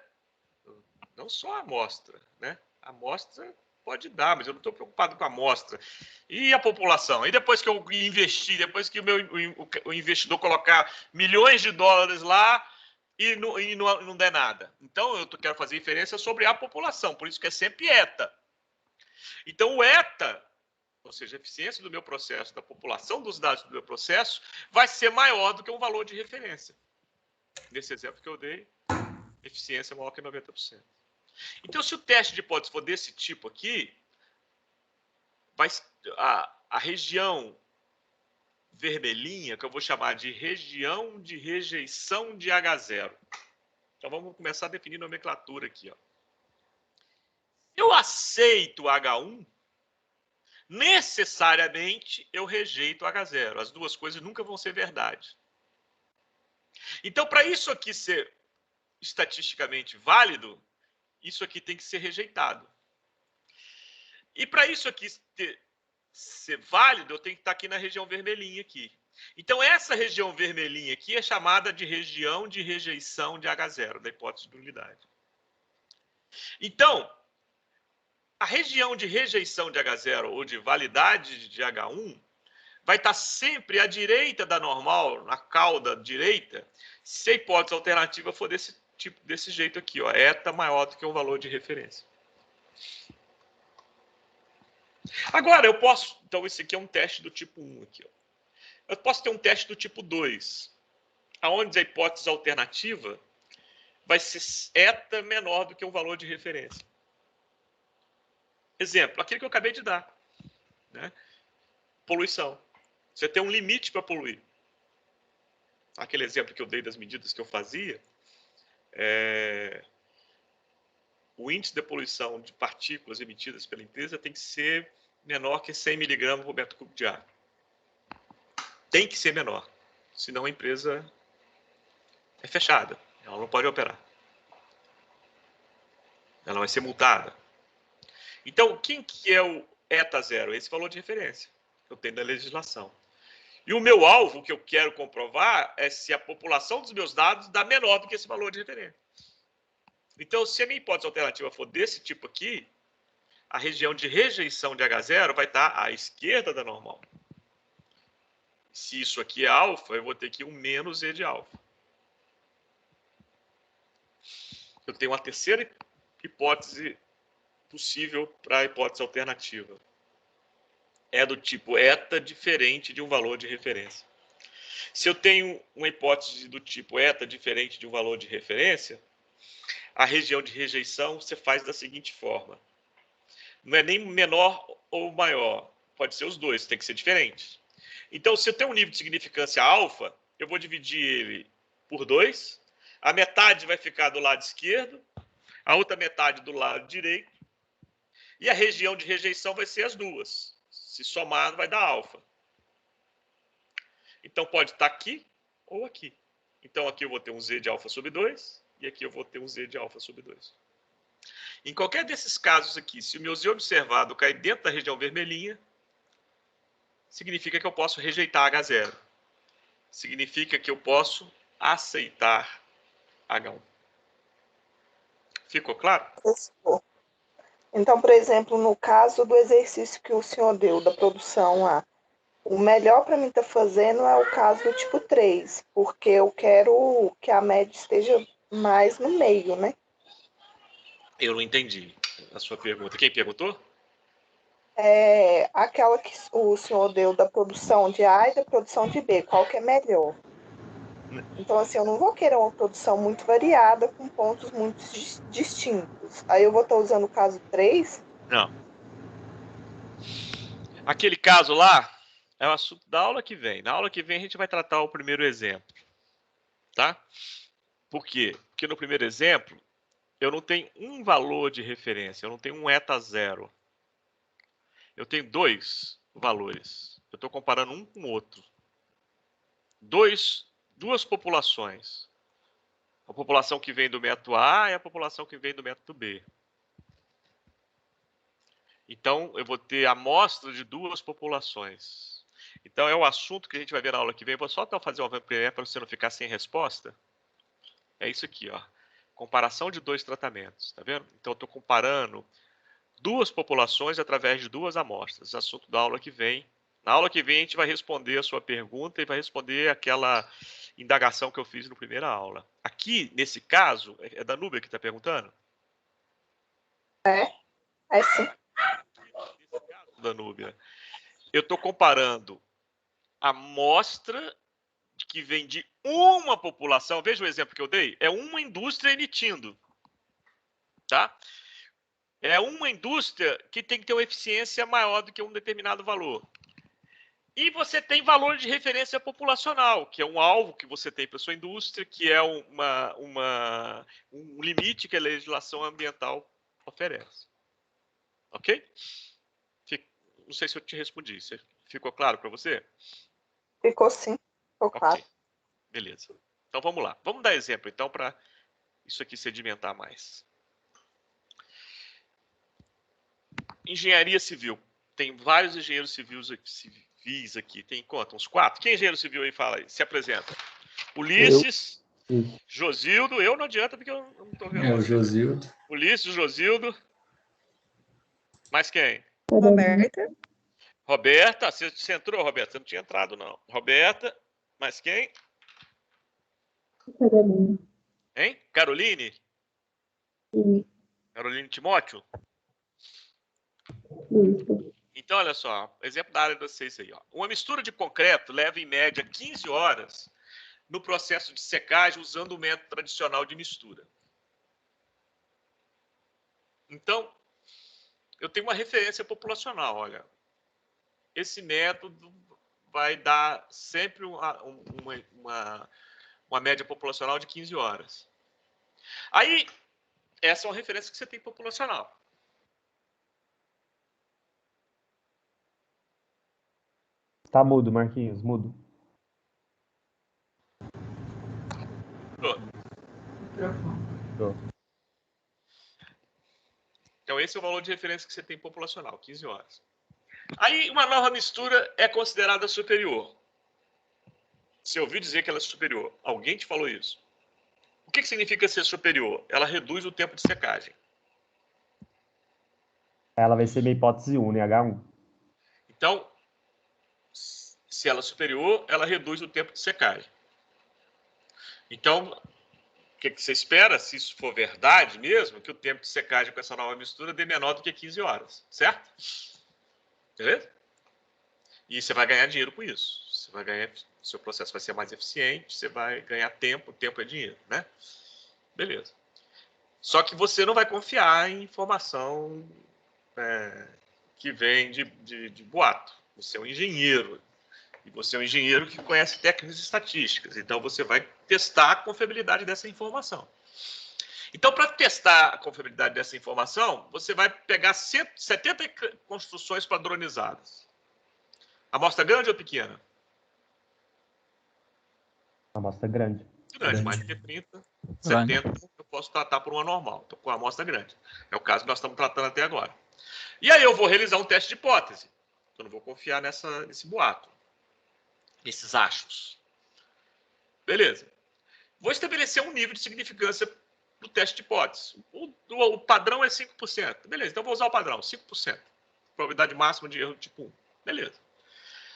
não só a amostra, né? A amostra pode dar, mas eu não estou preocupado com a amostra. E a população? E depois que eu investir, depois que o investidor colocar milhões de dólares lá e não der nada. Então, eu quero fazer inferência sobre a população, por isso que é sempre eta. Então, o eta, ou seja, a eficiência do meu processo, da população dos dados do meu processo, vai ser maior do que um valor de referência. Nesse exemplo que eu dei, eficiência maior que 90%. Então, se o teste de hipótese for desse tipo aqui, a região vermelhinha, que eu vou chamar de região de rejeição de H0. Então, vamos começar a definir nomenclatura aqui. Ó. Eu aceito H1, necessariamente eu rejeito H0. As duas coisas nunca vão ser verdade. Então, para isso aqui ser estatisticamente válido, isso aqui tem que ser rejeitado. E para isso aqui ser válido, eu tenho que estar aqui na região vermelhinha aqui. Então, essa região vermelhinha aqui é chamada de região de rejeição de H0, da hipótese de nulidade. Então, a região de rejeição de H0 ou de validade de H1 vai estar sempre à direita da normal, na cauda direita, se a hipótese alternativa for desse jeito aqui, ó, eta maior do que um valor de referência. Agora, eu posso... Então, esse aqui é um teste do tipo 1 aqui, ó. Eu posso ter um teste do tipo 2, onde a hipótese alternativa vai ser eta menor do que um valor de referência. Exemplo, aquele que eu acabei de dar. Né? Poluição. Você tem um limite para poluir. Aquele exemplo que eu dei das medidas que eu fazia, o índice de poluição de partículas emitidas pela empresa tem que ser menor que 100 mg por metro cúbico de ar. Tem que ser menor, senão a empresa é fechada, ela não pode operar. Ela vai ser multada. Então, quem que é o eta zero? Esse valor de referência que eu tenho da legislação. E o meu alvo, que eu quero comprovar, é se a população dos meus dados dá menor do que esse valor de referência. Então, se a minha hipótese alternativa for desse tipo aqui, a região de rejeição de H0 vai estar à esquerda da normal. Se isso aqui é alfa, eu vou ter aqui um menos E de alfa. Eu tenho uma terceira hipótese possível para a hipótese alternativa. É do tipo eta diferente de um valor de referência. Se eu tenho uma hipótese do tipo eta diferente de um valor de referência, a região de rejeição você faz da seguinte forma. Não é nem menor ou maior. Pode ser os dois, tem que ser diferente. Então, se eu tenho um nível de significância alfa, eu vou dividir ele por 2. A metade vai ficar do lado esquerdo, a outra metade do lado direito. E a região de rejeição vai ser as duas. Se somar, vai dar alfa. Então, pode estar aqui ou aqui. Então, aqui eu vou ter um Z de alfa sobre 2 e aqui eu vou ter um Z de alfa sobre 2. Em qualquer desses casos aqui, se o meu Z observado cair dentro da região vermelhinha, significa que eu posso rejeitar H0. Significa que eu posso aceitar H1. Ficou claro? Então, por exemplo, no caso do exercício que o senhor deu, da produção lá, o melhor para mim estar fazendo é o caso do tipo 3, porque eu quero que a média esteja mais no meio, né? Eu não entendi a sua pergunta. Quem perguntou? É aquela que o senhor deu da produção de A e da produção de B, qual que é melhor? Então, assim, eu não vou querer uma produção muito variada com pontos muito distintos. Aí eu vou estar usando o caso 3? Não. Aquele caso lá é o assunto da aula que vem. Na aula que vem a gente vai tratar o primeiro exemplo. Tá? Por quê? Porque no primeiro exemplo eu não tenho um valor de referência, eu não tenho um eta zero. Eu tenho dois valores. Eu estou comparando um com o outro. Duas populações. A população que vem do método A e a população que vem do método B. Então, eu vou ter amostra de duas populações. Então, é o assunto que a gente vai ver na aula que vem. Eu vou só fazer uma primeira para você não ficar sem resposta. É isso aqui, ó. Comparação de dois tratamentos, tá vendo? Então, eu estou comparando duas populações através de duas amostras. Assunto da aula que vem. Na aula que vem, a gente vai responder a sua pergunta e vai responder aquela indagação que eu fiz na primeira aula. Aqui, nesse caso, é da Núbia que está perguntando? É sim. Nesse caso, da Núbia, eu estou comparando a amostra que vem de uma população. Veja o exemplo que eu dei. É uma indústria emitindo. Tá? É uma indústria que tem que ter uma eficiência maior do que um determinado valor. E você tem valor de referência populacional, que é um alvo que você tem para a sua indústria, que é um limite que a legislação ambiental oferece. Ok? Não sei se eu te respondi. Ficou claro para você? Ficou sim. Ficou claro. Okay. Beleza. Então vamos lá. Vamos dar exemplo então para isso aqui sedimentar mais. Engenharia civil. Tem vários engenheiros civis aqui. Tem quanto? Uns 4? Quem é engenheiro civil aí? Fala aí. Se apresenta. Ulisses, Josildo. Eu não adianta porque eu não estou vendo. É o Josildo. Ulisses, Josildo. Mais quem? Roberta. Roberta. Você entrou, Roberta? Você não tinha entrado, não. Roberta. Mais quem? Carolina. Hein? Caroline? Sim. Caroline Timóteo? Isso. Então, olha só, exemplo da área de vocês aí. Ó. Uma mistura de concreto leva, em média, 15 horas no processo de secagem usando o método tradicional de mistura. Então, eu tenho uma referência populacional, olha. Esse método vai dar sempre uma média populacional de 15 horas. Aí, essa é uma referência que você tem populacional. Tá mudo, Marquinhos, mudo. Tô. Então, esse é o valor de referência que você tem populacional, 15 horas. Aí, uma nova mistura é considerada superior. Você ouviu dizer que ela é superior. Alguém te falou isso. O que significa ser superior? Ela reduz o tempo de secagem. Ela vai ser minha hipótese 1, né? H1. Então, se ela é superior, ela reduz o tempo de secagem. Então, o que você espera, se isso for verdade mesmo, que o tempo de secagem com essa nova mistura dê menor do que 15 horas, certo? Beleza? E você vai ganhar dinheiro com isso. Você vai ganhar, seu processo vai ser mais eficiente, você vai ganhar tempo, tempo é dinheiro, né? Beleza. Só que você não vai confiar em informação que vem de boato. Você é um engenheiro. E você é um engenheiro que conhece técnicas estatísticas. Então, você vai testar a confiabilidade dessa informação. Então, para testar a confiabilidade dessa informação, você vai pegar 70 construções padronizadas. Amostra grande ou pequena? Amostra grande. Grande, mais do que 30, 70, eu posso tratar por uma normal. Estou com uma amostra grande. É o caso que nós estamos tratando até agora. E aí eu vou realizar um teste de hipótese. Eu não vou confiar nesse boato, nesses achos. Beleza. Vou estabelecer um nível de significância do teste de hipótese. O padrão é 5%. Beleza, então eu vou usar o padrão, 5%. Probabilidade máxima de erro tipo 1. Beleza.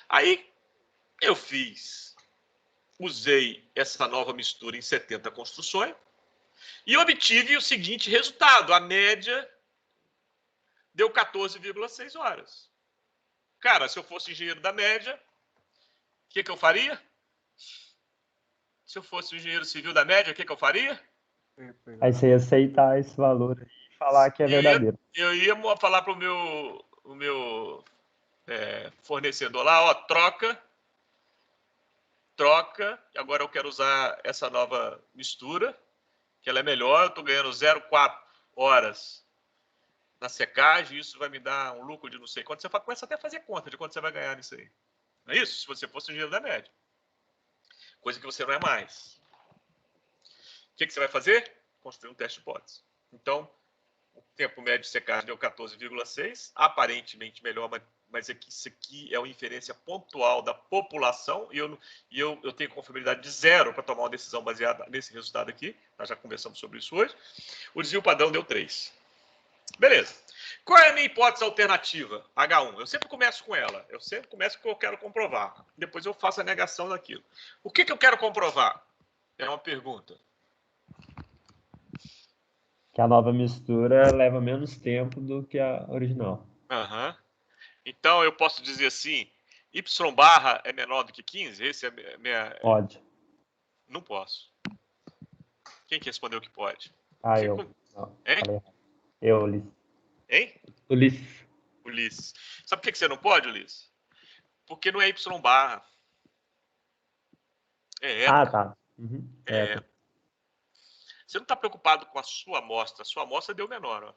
Aí eu usei essa nova mistura em 70 construções e obtive o seguinte resultado. A média deu 14,6 horas. Cara, se eu fosse engenheiro da média, o que eu faria? Se eu fosse engenheiro civil da média, o que eu faria? Aí você ia aceitar esse valor e falar que é verdadeiro. Eu ia falar para o meu fornecedor lá, ó, troca, agora eu quero usar essa nova mistura, que ela é melhor, eu estou ganhando 0,4 horas na secagem, isso vai me dar um lucro de não sei quanto. Você começa até a fazer conta de quanto você vai ganhar nisso aí. Não é isso? Se você fosse engenheiro da média. Coisa que você não é mais. O que você vai fazer? Construir um teste de hipótese. Então, o tempo médio de secagem deu 14,6, aparentemente melhor, mas isso aqui é uma inferência pontual da população e eu tenho confiabilidade de 0 para tomar uma decisão baseada nesse resultado aqui. Nós já conversamos sobre isso hoje. O desvio padrão deu 3. Beleza. Qual é a minha hipótese alternativa? H1. Eu sempre começo com ela. Eu sempre começo com o que eu quero comprovar. Depois eu faço a negação daquilo. O que eu quero comprovar? É uma pergunta. Que a nova mistura leva menos tempo do que a original. Uhum. Então, eu posso dizer assim, Y barra é menor do que 15? Esse é minha... Pode. Não posso. Quem que respondeu que pode? Eu. Não, hein? Eu, Ulisses. Hein? Ulisses. Sabe por que você não pode, Ulisses? Porque não é Y barra. É eta. Tá. Uhum. Você não está preocupado com a sua amostra. A sua amostra deu menor. Ó.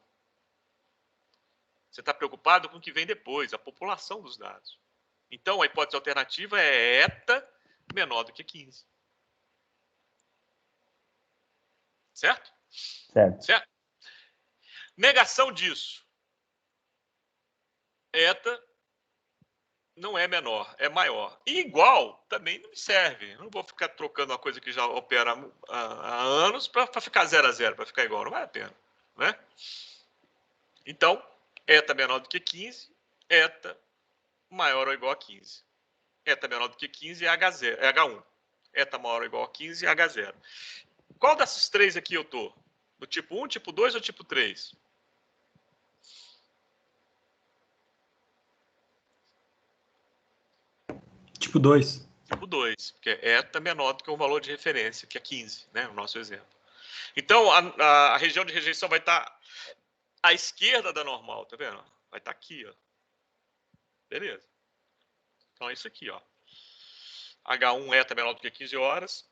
Você está preocupado com o que vem depois, a população dos dados. Então, a hipótese alternativa é eta menor do que 15. Certo? Certo. Negação disso. Eta não é menor, é maior. E igual também não me serve. Eu não vou ficar trocando uma coisa que já opera há anos para ficar 0 a 0, para ficar igual. Não vale a pena. Né? Então, eta menor do que 15, eta maior ou igual a 15. Eta menor do que 15 é H0, é H1. Eta maior ou igual a 15 é H0. Qual dessas três aqui eu estou? No tipo 1, tipo 2 ou tipo 3? Tipo 2. Tipo 2, porque eta menor do que um valor de referência, que é 15, né? No nosso exemplo. Então, a região de rejeição vai estar à esquerda da normal, tá vendo? Vai estar aqui, ó. Beleza. Então, é isso aqui, ó. H1 eta menor do que 15 horas.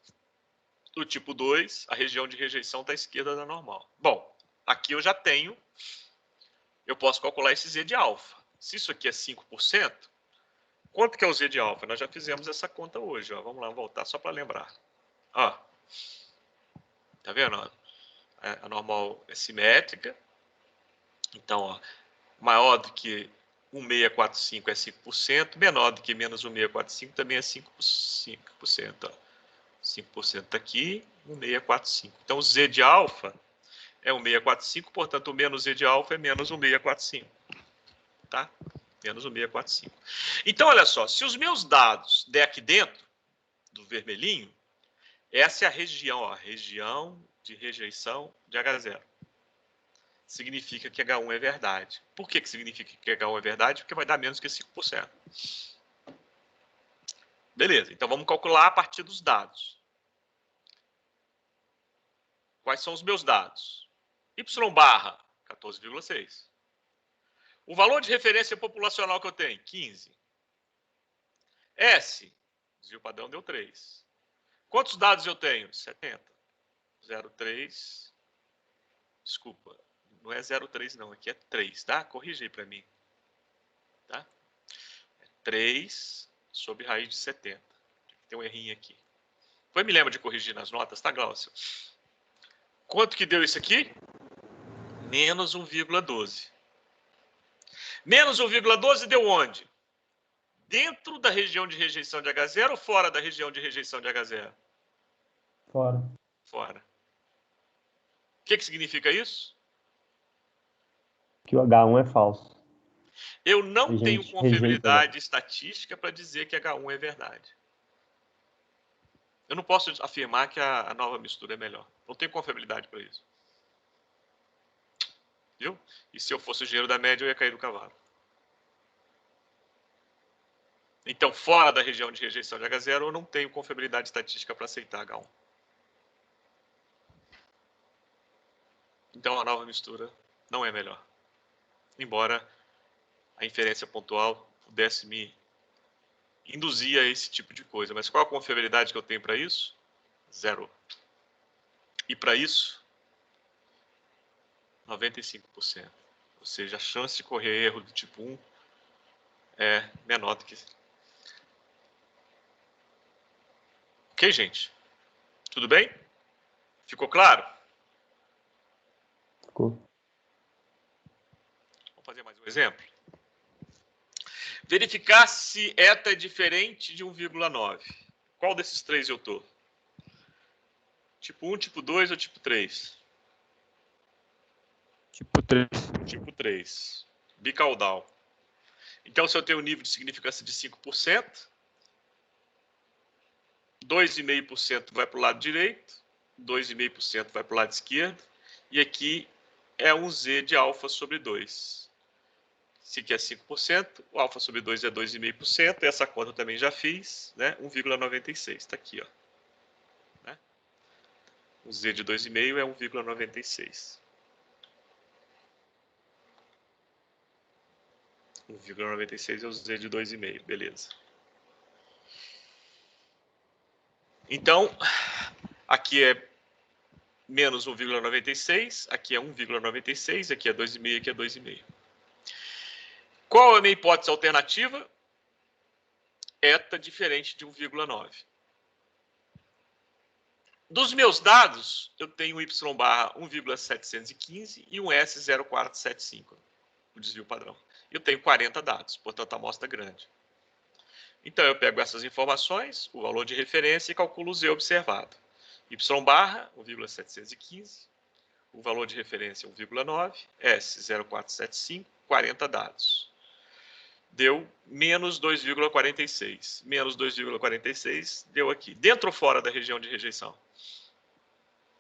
Do tipo 2, a região de rejeição está à esquerda da normal. Bom, aqui eu já tenho, eu posso calcular esse Z de alfa. Se isso aqui é 5%, quanto que é o Z de alfa? Nós já fizemos essa conta hoje, ó. Vamos lá, voltar só para lembrar. Ó, tá vendo? Ó? A normal é simétrica. Então, ó, maior do que 1,645 é 5%, menor do que menos 1,645 também é 5%. Ó. 5% está aqui, 1,645. Então, o Z de alfa é 1,645, portanto, o menos Z de alfa é menos 1,645. Tá? Menos 1,645. Então, olha só, se os meus dados der aqui dentro, do vermelhinho, essa é a região, ó, região de rejeição de H0. Significa que H1 é verdade. Por que significa que H1 é verdade? Porque vai dar menos que 5%. Beleza, então vamos calcular a partir dos dados. Quais são os meus dados? Y barra, 14,6. O valor de referência populacional que eu tenho, 15. S, desvio padrão deu 3. Quantos dados eu tenho? 70. 0,3. Desculpa, não é 0,3 não, aqui é 3, tá? Corrige aí para mim. Tá? É 3 sobre raiz de 70. Tem um errinho aqui. Depois me lembra de corrigir nas notas, tá, Glaucio? Quanto que deu isso aqui? Menos 1,12. Menos 1,12 deu onde? Dentro da região de rejeição de H0 ou fora da região de rejeição de H0? Fora. Fora. O que significa isso? Que o H1 é falso. Eu não tenho Rejeita, confiabilidade estatística para dizer que H1 é verdade. Eu não posso afirmar que a nova mistura é melhor. Não tenho confiabilidade para isso. Viu? E se eu fosse o engenheiro da média, eu ia cair do cavalo. Então, fora da região de rejeição de H0, eu não tenho confiabilidade estatística para aceitar H1. Então, a nova mistura não é melhor. Embora a inferência pontual pudesse me induzir a esse tipo de coisa. Mas qual a confiabilidade que eu tenho para isso? 0. E para isso, 95%. Ou seja, a chance de correr erro do tipo 1 é menor do que... Ok, gente? Tudo bem? Ficou claro? Ficou. Vamos fazer mais um exemplo? Verificar se eta é diferente de 1,9. Qual desses três eu estou? Tipo 1, tipo 2 ou tipo 3? Tipo 3. Tipo 3. Bicaudal. Então, se eu tenho um nível de significância de 5%, 2,5% vai para o lado direito, 2,5% vai para o lado esquerdo, e aqui é um Z de alfa sobre 2. Se aqui é 5%, o alfa sobre 2 é 2,5%, essa conta eu também já fiz, né? 1,96, está aqui, ó. Né? O Z de 2,5 é 1,96. 1,96 é o Z de 2,5, beleza. Então, aqui é menos 1,96, aqui é 1,96, aqui é 2,5, aqui é 2,5. Qual é a minha hipótese alternativa? Eta diferente de 1,9. Dos meus dados, eu tenho um Y barra 1,715 e um S0475, o desvio padrão. Eu tenho 40 dados, portanto a amostra é grande. Então eu pego essas informações, o valor de referência e calculo o Z observado. Y barra 1,715, o valor de referência 1,9, S0475, 40 dados. Deu menos 2,46. Menos 2,46 deu aqui. Dentro ou fora da região de rejeição?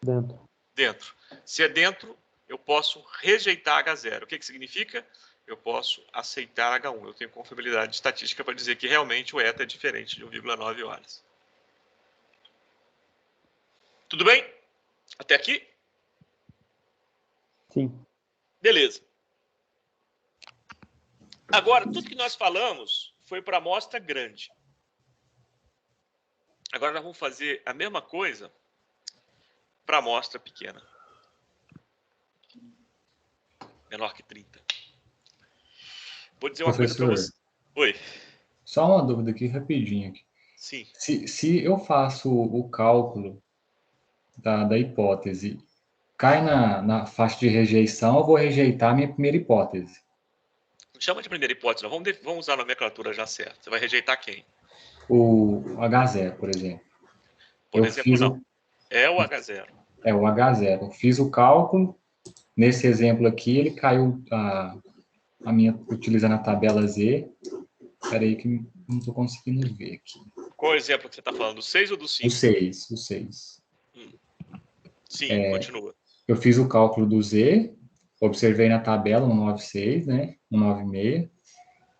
Dentro. Dentro. Se é dentro, eu posso rejeitar H0. O que significa? eu posso aceitar H1. Eu tenho confiabilidade estatística para dizer que realmente o eta é diferente de 1,9 horas. Tudo bem? Até aqui? Sim. Beleza. Agora, tudo que nós falamos foi para amostra grande. Agora nós vamos fazer a mesma coisa para amostra pequena. Menor que 30. Vou dizer uma coisa para você. Oi. Só uma dúvida aqui, rapidinho. Aqui. Sim. Se eu faço o cálculo da hipótese, cai na faixa de rejeição, eu vou rejeitar a minha primeira hipótese. Não chama de primeira hipótese, não. Vamos usar a nomenclatura já certa. Você vai rejeitar quem? O H0, por exemplo. Por exemplo, não. É o H0. É o H0. Eu fiz o cálculo. Nesse exemplo aqui, ele caiu a minha, utilizando a tabela Z. Espera aí que não estou conseguindo ver aqui. Qual exemplo que você está falando? Do 6 ou do 5? O 6, o 6. Sim, continua. Eu fiz o cálculo do Z, observei na tabela 196, né? 196.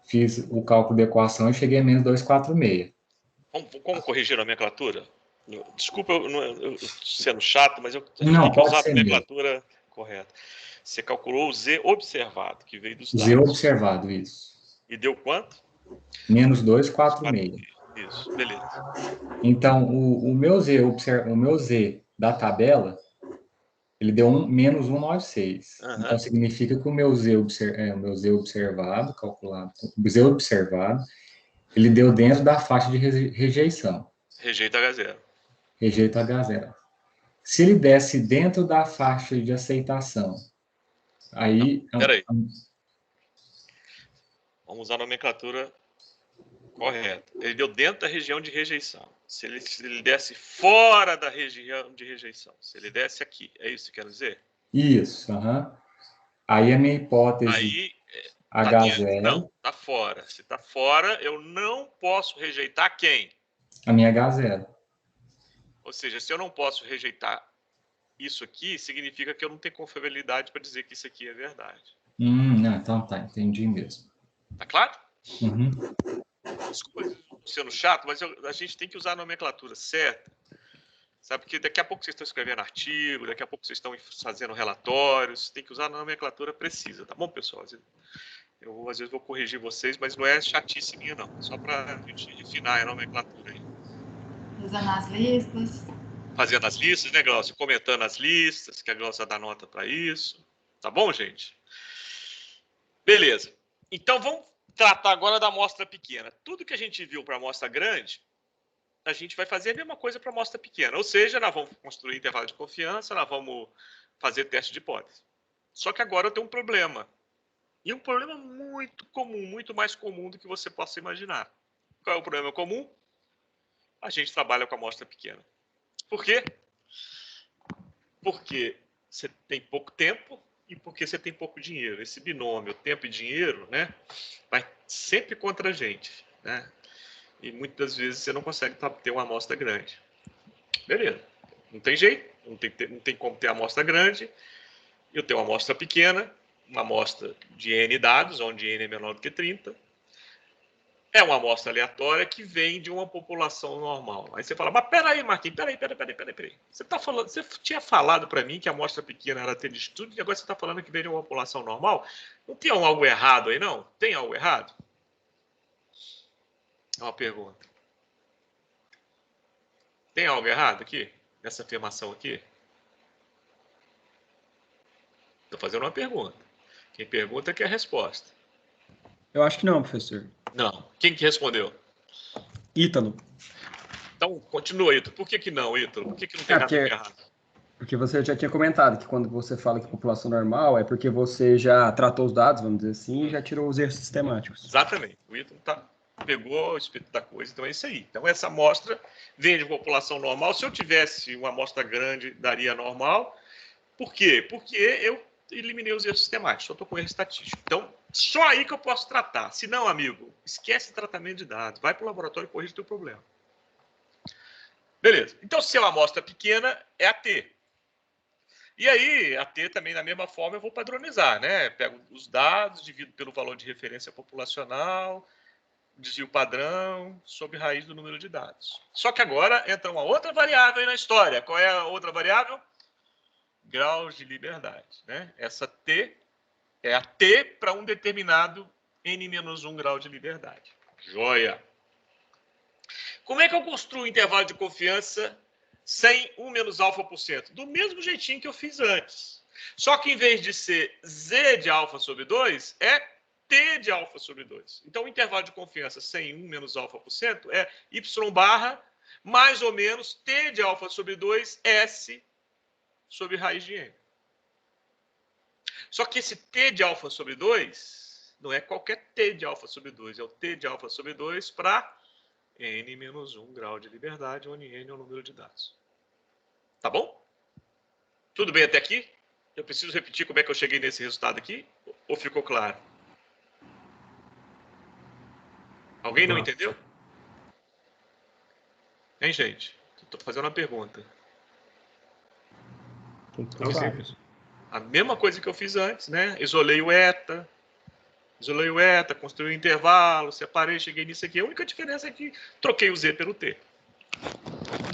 Fiz o cálculo da equação e cheguei a menos 246. Como corrigir a nomenclatura? Desculpa eu sendo chato, mas eu não, tenho que usar a ser nomenclatura mesmo. Correta. Você calculou o Z observado, que veio dos dados. Z observado, isso. E deu quanto? Menos 246. Isso, beleza. Então, o meu Z da tabela, ele deu menos 196. Então, significa que o meu Z observado, calculado, o Z observado, ele deu dentro da faixa de rejeição. Rejeita H0. Rejeita H0. Se ele desse dentro da faixa de aceitação, aí... Peraí. Vamos usar a nomenclatura correta. Ele deu dentro da região de rejeição. Se ele desse fora da região de rejeição, se ele desse aqui, é isso que quer dizer? Isso, Aí a minha hipótese aí, H0... Não, está fora. Se está fora, eu não posso rejeitar quem? A minha H0. Ou seja, se eu não posso rejeitar isso aqui, significa que eu não tenho confiabilidade para dizer que isso aqui é verdade. Não, então tá, entendi mesmo. Tá claro? Uhum. Desculpa sendo chato, mas a gente tem que usar a nomenclatura certa. Sabe? Porque daqui a pouco vocês estão escrevendo artigo, daqui a pouco vocês estão fazendo relatórios, tem que usar a nomenclatura precisa, tá bom, pessoal? Eu às vezes vou corrigir vocês, mas não é chatice minha, não. Só para a gente refinar a nomenclatura aí. Usando as listas. Fazendo as listas, né, Glaucia? Comentando as listas, que a Glaucia dá nota para isso. Tá bom, gente? Beleza. Então, vamos tratar agora da amostra pequena. Tudo que a gente viu para a amostra grande, a gente vai fazer a mesma coisa para a amostra pequena. Ou seja, nós vamos construir intervalo de confiança, nós vamos fazer teste de hipótese. Só que agora eu tenho um problema. E um problema muito comum, muito mais comum do que você possa imaginar. Qual é o problema comum? A gente trabalha com a amostra pequena. Por quê? Porque você tem pouco tempo e porque você tem pouco dinheiro. Esse binômio, tempo e dinheiro, né, vai sempre contra a gente, né? E muitas vezes você não consegue ter uma amostra grande. Beleza. Não tem jeito, não tem como ter amostra grande. Eu tenho uma amostra pequena, uma amostra de N dados, onde N é menor do que 30. É uma amostra aleatória que vem de uma população normal. Aí você fala, mas peraí, Marquinhos, peraí. Você tinha falado para mim que a amostra pequena era ter de estudo e agora você está falando que vem de uma população normal? Não tem algo errado aí, não? Tem algo errado? É uma pergunta. Tem algo errado aqui? Nessa afirmação aqui? Estou fazendo uma pergunta. Quem pergunta quer a resposta. Eu acho que não, professor. Não. Quem que respondeu? Ítalo. Então, continua, Ítalo. Por que não, Ítalo? Por que não tem nada errado? Porque você já tinha comentado que quando você fala que população normal é porque você já tratou os dados, vamos dizer assim, e já tirou os erros sistemáticos. Exatamente. O Ítalo pegou o espírito da coisa, então é isso aí. Então, essa amostra vem de população normal. Se eu tivesse uma amostra grande, daria normal. Por quê? Porque eu eliminei os erros sistemáticos, só estou com erro estatístico. Então, só aí que eu posso tratar. Se não, amigo, esquece tratamento de dados. Vai para o laboratório e corrige o teu problema. Beleza. Então, se é uma amostra pequena, é AT. E aí, a T também, da mesma forma, eu vou padronizar, né? Pego os dados, divido pelo valor de referência populacional, desvio padrão, sobre raiz do número de dados. Só que agora entra uma outra variável aí na história. Qual é a outra variável? Graus de liberdade, né? Essa T é a T para um determinado N-1 grau de liberdade. Joia! Como é que eu construo o intervalo de confiança sem 1 menos alfa por cento? Do mesmo jeitinho que eu fiz antes. Só que em vez de ser Z de alfa sobre 2, é T de alfa sobre 2. Então, o intervalo de confiança sem 1 menos alfa por cento é Y barra mais ou menos T de alfa sobre 2, S sobre raiz de N. Só que esse T de alfa sobre 2 não é qualquer T de alfa sobre 2, é o T de alfa sobre 2 para N menos 1 grau de liberdade, onde N é o número de dados. Tá bom? Tudo bem até aqui? Eu preciso repetir como é que eu cheguei nesse resultado aqui? Ou ficou claro? Alguém não entendeu? Hein, gente? Estou fazendo uma pergunta. A mesma coisa que eu fiz antes, né? Isolei o eta, construí o intervalo, separei, cheguei nisso aqui. A única diferença é que troquei o Z pelo T.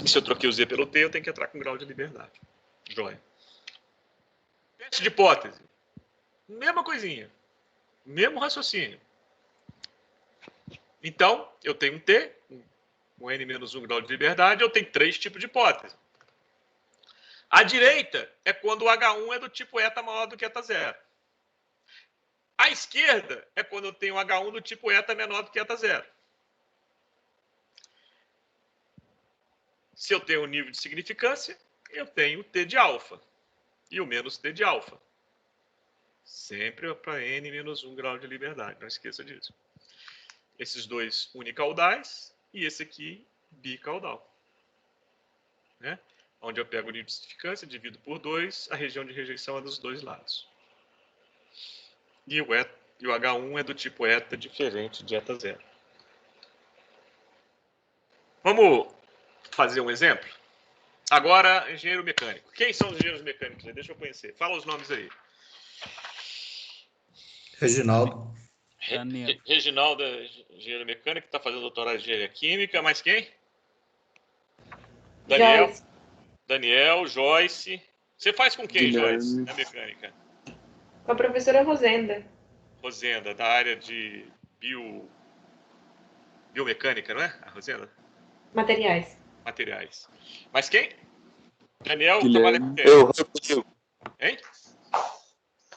E se eu troquei o Z pelo T, eu tenho que entrar com grau de liberdade. Joia. Teste de hipótese. Mesma coisinha. Mesmo raciocínio. Então, eu tenho um T, um N menos 1 grau de liberdade, eu tenho 3 tipos de hipótese. A direita é quando o H1 é do tipo eta maior do que eta zero. A esquerda é quando eu tenho H1 do tipo eta menor do que eta zero. Se eu tenho um nível de significância, eu tenho T de alfa e o menos T de alfa. Sempre para N menos 1 grau de liberdade, não esqueça disso. Esses dois unicaudais e esse aqui bicaudal. Né? Onde eu pego o nível de significância, divido por 2, a região de rejeição é dos dois lados. E o H1 é do tipo eta diferente de eta zero. Vamos fazer um exemplo? Agora, engenheiro mecânico. Quem são os engenheiros mecânicos? Deixa eu conhecer. Fala os nomes aí. Reginaldo. Reginaldo é engenheiro mecânico, está fazendo doutorado em engenharia química. Mais quem? Daniel. Joyce. Daniel, Joyce. Você faz com quem, Joyce, na mecânica? Com a professora Rosenda. Rosenda, da área de biomecânica, não é? A Rosenda? Materiais. Materiais. Mas quem? Daniel Guilherme. Trabalha com quem? Eu, Rodrigo. Hein?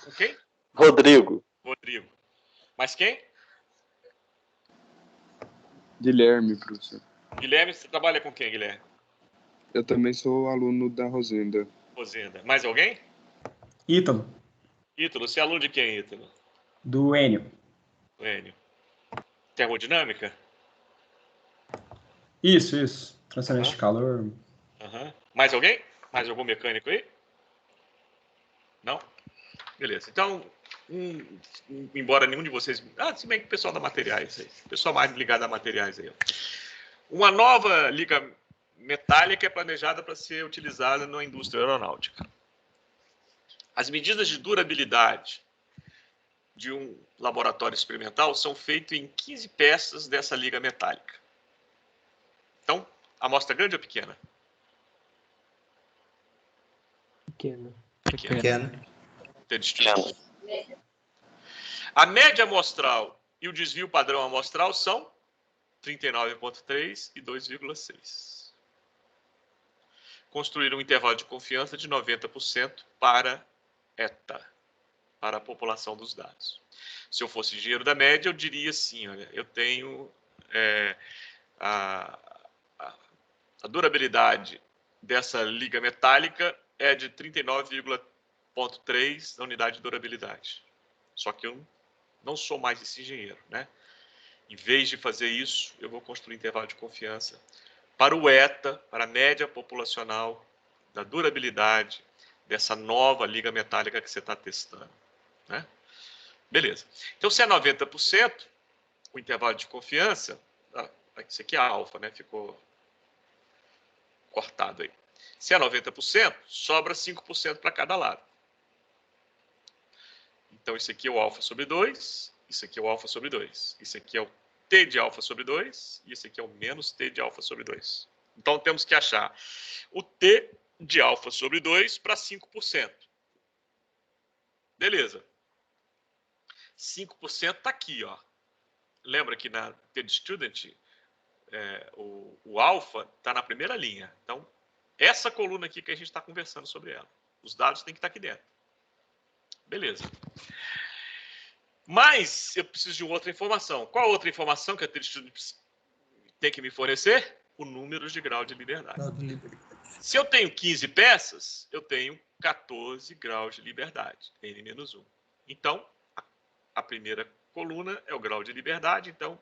Com quem? Rodrigo. Rodrigo. Mas quem? Guilherme, professor. Guilherme, você trabalha com quem, Guilherme? Eu também sou aluno da Rosenda. Rosenda. Mais alguém? Ítalo. Ítalo, você é aluno de quem, Ítalo? Do Enio. Do Enio. Termodinâmica? Isso. Transferência de calor. Mais alguém? Mais algum mecânico aí? Não? Beleza. Então, embora nenhum de vocês... se bem que o pessoal da materiais aí. O pessoal mais ligado a materiais aí. Uma nova liga metálica é planejada para ser utilizada na indústria aeronáutica. As medidas de durabilidade de um laboratório experimental são feitas em 15 peças dessa liga metálica. Então, amostra grande ou pequena? Pequena. A média amostral e o desvio padrão amostral são 39,3 e 2,6. Construir um intervalo de confiança de 90% para eta, para a população dos dados. Se eu fosse engenheiro da média, eu diria assim, olha, eu tenho a durabilidade dessa liga metálica é de 39,3 da unidade de durabilidade. Só que eu não sou mais esse engenheiro, né? Em vez de fazer isso, eu vou construir intervalo de confiança para o eta, para a média populacional da durabilidade dessa nova liga metálica que você está testando, né? Beleza. Então, se é 90%, o intervalo de confiança, isso aqui é alfa, né? Ficou cortado aí. Se é 90%, sobra 5% para cada lado. Então, isso aqui é o alfa sobre 2, isso aqui é o alfa sobre 2. Isso aqui é o t de alfa sobre 2, e isso aqui é o menos t de alfa sobre 2. Então, temos que achar o t de alfa sobre 2 para 5%. Beleza. 5% está aqui, ó. Lembra que na t de student, o alfa está na primeira linha. Então, essa coluna aqui que a gente está conversando sobre ela. Os dados têm que estar aqui dentro. Beleza. Mas eu preciso de outra informação. Qual outra informação que a t de student tem que me fornecer? O número de grau de liberdade. Se eu tenho 15 peças, eu tenho 14 graus de liberdade, n-1. Então, a primeira coluna é o grau de liberdade. Então,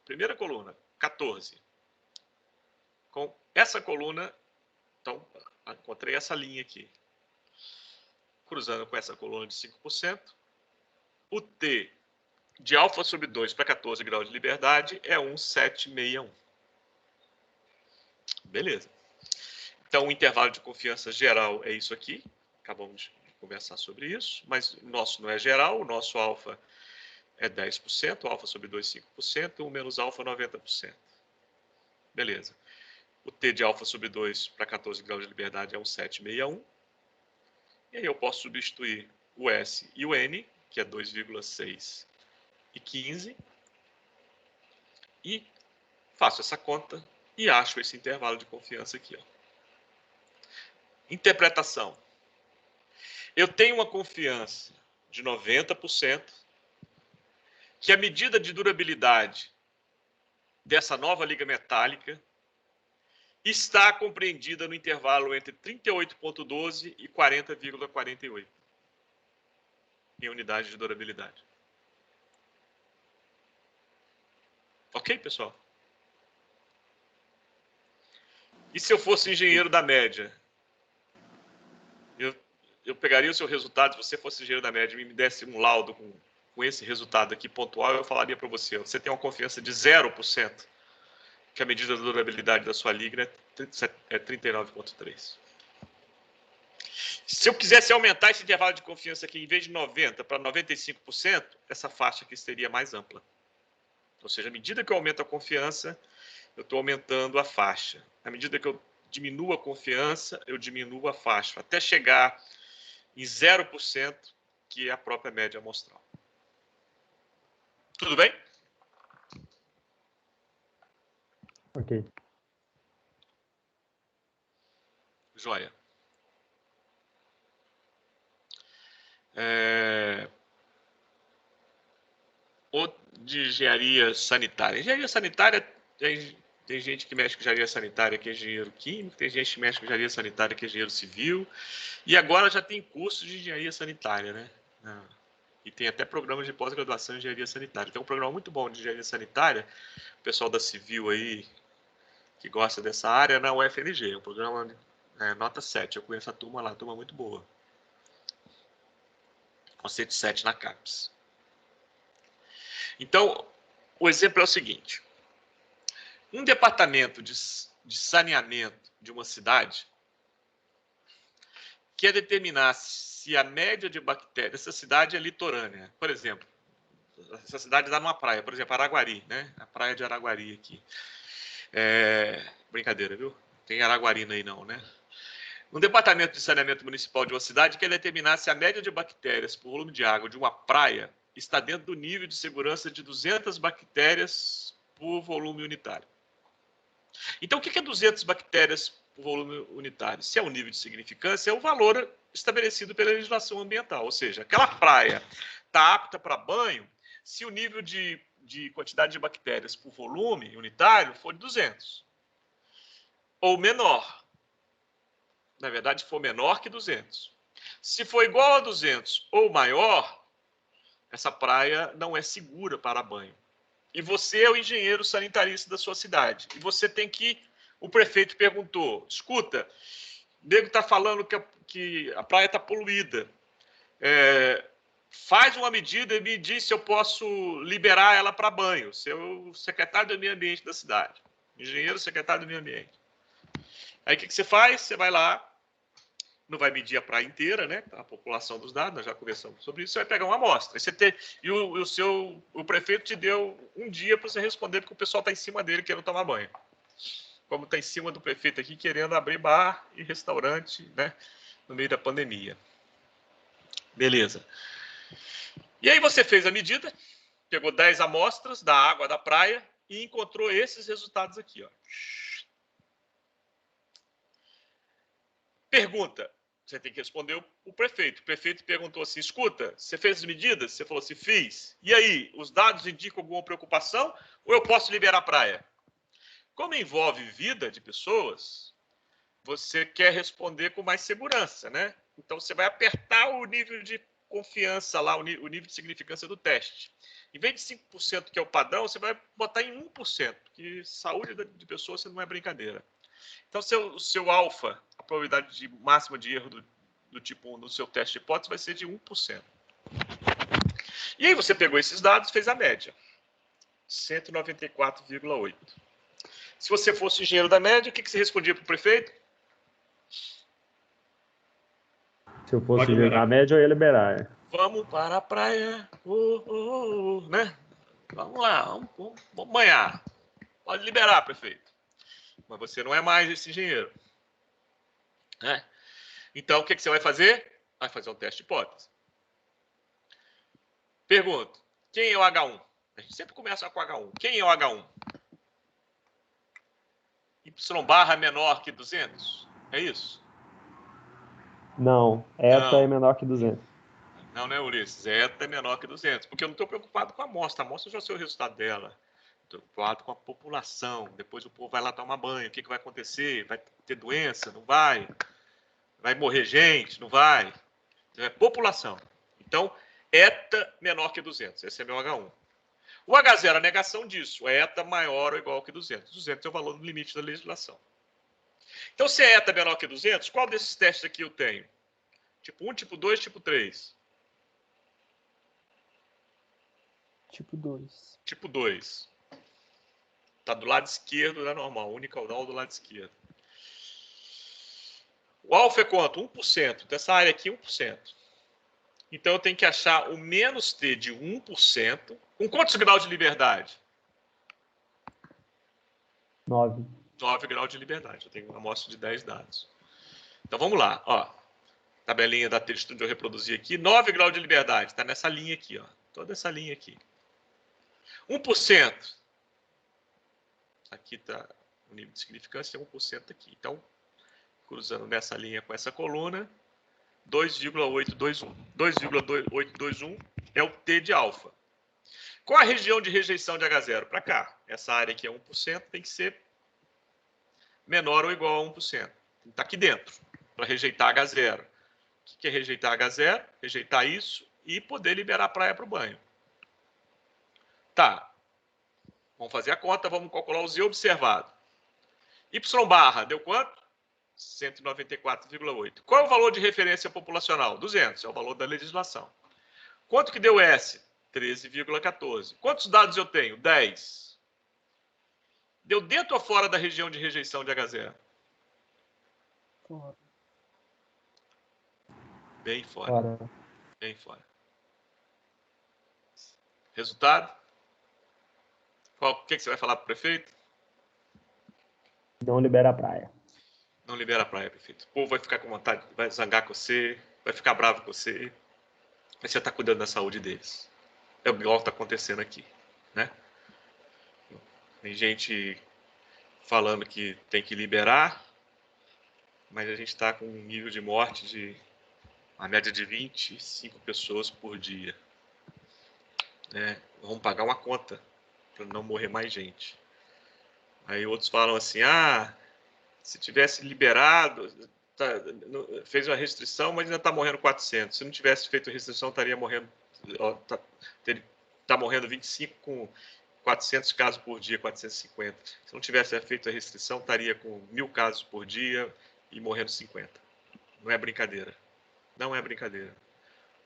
primeira coluna, 14. Com essa coluna, então, encontrei essa linha aqui. Cruzando com essa coluna de 5%, o T de alfa sobre 2 para 14 graus de liberdade é 1,761. Beleza. Então, o intervalo de confiança geral é isso aqui. Acabamos de conversar sobre isso, mas o nosso não é geral, o nosso alfa é 10%, o alfa sobre 2, 5%, o menos alfa, 90%. Beleza. O T de alfa sobre 2 para 14 graus de liberdade é 1,761. E aí eu posso substituir o S e o N, que é 2,6 e 15. E faço essa conta e acho esse intervalo de confiança aqui, ó. Interpretação. Eu tenho uma confiança de 90% que a medida de durabilidade dessa nova liga metálica está compreendida no intervalo entre 38,12 e 40,48 em unidade de durabilidade. Ok, pessoal? E se eu fosse engenheiro da média? Eu pegaria o seu resultado, se você fosse engenheiro da média e me desse um laudo com esse resultado aqui pontual, eu falaria para você, você tem uma confiança de 0%, que a medida de durabilidade da sua liga é 39,3. Se eu quisesse aumentar esse intervalo de confiança aqui, em vez de 90% para 95%, essa faixa aqui seria mais ampla. Ou seja, à medida que eu aumento a confiança, eu estou aumentando a faixa. À medida que eu diminuo a confiança, eu diminuo a faixa, até chegar em 0%, que é a própria média amostral. Tudo bem? Ok. Joia. Ou de engenharia sanitária. Engenharia sanitária, tem gente que mexe com engenharia sanitária que é engenheiro químico, tem gente que mexe com engenharia sanitária que é engenheiro civil, e agora já tem curso de engenharia sanitária, né? E tem até programas de pós-graduação em engenharia sanitária. Tem um programa muito bom de engenharia sanitária, o pessoal da civil aí, que gosta dessa área, na UFMG, é um programa nota 7, eu conheço a turma lá, turma muito boa. Conceito 7 na CAPES. Então, o exemplo é o seguinte. Um departamento de saneamento de uma cidade quer determinar se a média de bactérias... Essa cidade é litorânea. Por exemplo, essa cidade dá numa praia, por exemplo, Araguari, né? A praia de Araguari aqui. Brincadeira, viu? Tem Araguarina aí não, né? Um departamento de saneamento municipal de uma cidade quer determinar se a média de bactérias por volume de água de uma praia está dentro do nível de segurança de 200 bactérias por volume unitário. Então, o que é 200 bactérias por volume unitário? Se é o nível de significância, é o valor estabelecido pela legislação ambiental. Ou seja, aquela praia está apta para banho se o nível de quantidade de bactérias por volume unitário for de 200. Ou menor. Na verdade, for menor que 200. Se for igual a 200 ou maior, essa praia não é segura para banho. E você é o engenheiro sanitarista da sua cidade. E você tem que... O prefeito perguntou, escuta, o nego está falando que a praia está poluída. Faz uma medida e me diz se eu posso liberar ela para banho. Você é o secretário do meio ambiente da cidade. Engenheiro secretário do meio ambiente. Aí o que você faz? Você vai lá, não vai medir a praia inteira, né? A população dos dados, nós já conversamos sobre isso. Você vai pegar uma amostra. E o prefeito te deu um dia para você responder, porque o pessoal está em cima dele querendo tomar banho. Como está em cima do prefeito aqui querendo abrir bar e restaurante, né? No meio da pandemia. Beleza. E aí você fez a medida, pegou 10 amostras da água da praia e encontrou esses resultados aqui, ó. Pergunta. Você tem que responder o prefeito. O prefeito perguntou assim, escuta, você fez as medidas? Você falou assim, fiz. E aí, os dados indicam alguma preocupação ou eu posso liberar a praia? Como envolve vida de pessoas, você quer responder com mais segurança, né? Então, você vai apertar o nível de confiança lá, o nível de significância do teste. Em vez de 5%, que é o padrão, você vai botar em 1%, que saúde de pessoas não é brincadeira. Então, o seu alfa, a probabilidade máxima de erro do tipo 1 no seu teste de hipótese vai ser de 1%. E aí você pegou esses dados e fez a média. 194,8. Se você fosse engenheiro da média, o que você respondia para o prefeito? Se eu fosse engenheiro da média, eu ia liberar. Vamos para a praia, né? Vamos lá, vamos banhar. Pode liberar, prefeito. Mas você não é mais esse engenheiro. Né? Então, o que você vai fazer? Vai fazer um teste de hipótese. Pergunto, quem é o H1? A gente sempre começa com H1. Quem é o H1? Y barra é menor que 200? É isso? Não, eta é menor que 200. Não, né, Ulisses? Eta é menor que 200. Porque eu não estou preocupado com a amostra. A amostra eu já sei o resultado dela. Estou preocupado com a população. Depois o povo vai lá tomar banho. O que vai acontecer? Vai ter doença? Não vai? Vai morrer gente? Não vai? Então, é população. Então, eta menor que 200. Esse é meu H1. O H0 é a negação disso. É eta maior ou igual que 200. 200 é o valor no limite da legislação. Então, se é eta menor que 200, qual desses testes aqui eu tenho? Tipo 1, tipo 2, tipo 3? Tipo 2. Tipo 2. Está do lado esquerdo da normal. Unicaudal do lado esquerdo. O alfa é quanto? 1%. Então, essa área aqui é 1%. Então, eu tenho que achar o menos t de 1%. Com quantos graus de liberdade? 9. 9 graus de liberdade. Eu tenho uma amostra de 10 dados. Então, vamos lá. Ó, tabelinha da textura onde eu reproduzi aqui. 9 graus de liberdade. Está nessa linha aqui. Ó. Toda essa linha aqui. 1%. Aqui está o nível de significância, é 1% aqui. Então, cruzando nessa linha com essa coluna, 2,821. 2,821 é o T de alfa. Qual a região de rejeição de H0? Para cá. Essa área aqui é 1%, tem que ser menor ou igual a 1%. Está aqui dentro, para rejeitar H0. O que é rejeitar H0? Rejeitar isso e poder liberar a praia para o banho. Tá. Vamos fazer a conta, vamos calcular o Z observado. Y barra deu quanto? 194,8. Qual é o valor de referência populacional? 200, é o valor da legislação. Quanto que deu S? 13,14. Quantos dados eu tenho? 10. Deu dentro ou fora da região de rejeição de H0? Fora. Bem fora. Fora. Bem fora. Resultado? O que você vai falar para o prefeito? Não libera a praia. Não libera a praia, prefeito. O povo vai ficar com vontade, vai zangar com você, vai ficar bravo com você. Mas você está cuidando da saúde deles. É o igual que está acontecendo aqui, né? Tem gente falando que tem que liberar, mas a gente está com um nível de morte de uma média de 25 pessoas por dia. Né? Vamos pagar uma conta para não morrer mais gente. Aí outros falam assim, se tivesse liberado, fez uma restrição, mas ainda está morrendo 400. Se não tivesse feito a restrição, estaria morrendo, está morrendo 25 com 400 casos por dia, 450. Se não tivesse feito a restrição, estaria com 1.000 casos por dia e morrendo 50. Não é brincadeira. Não é brincadeira.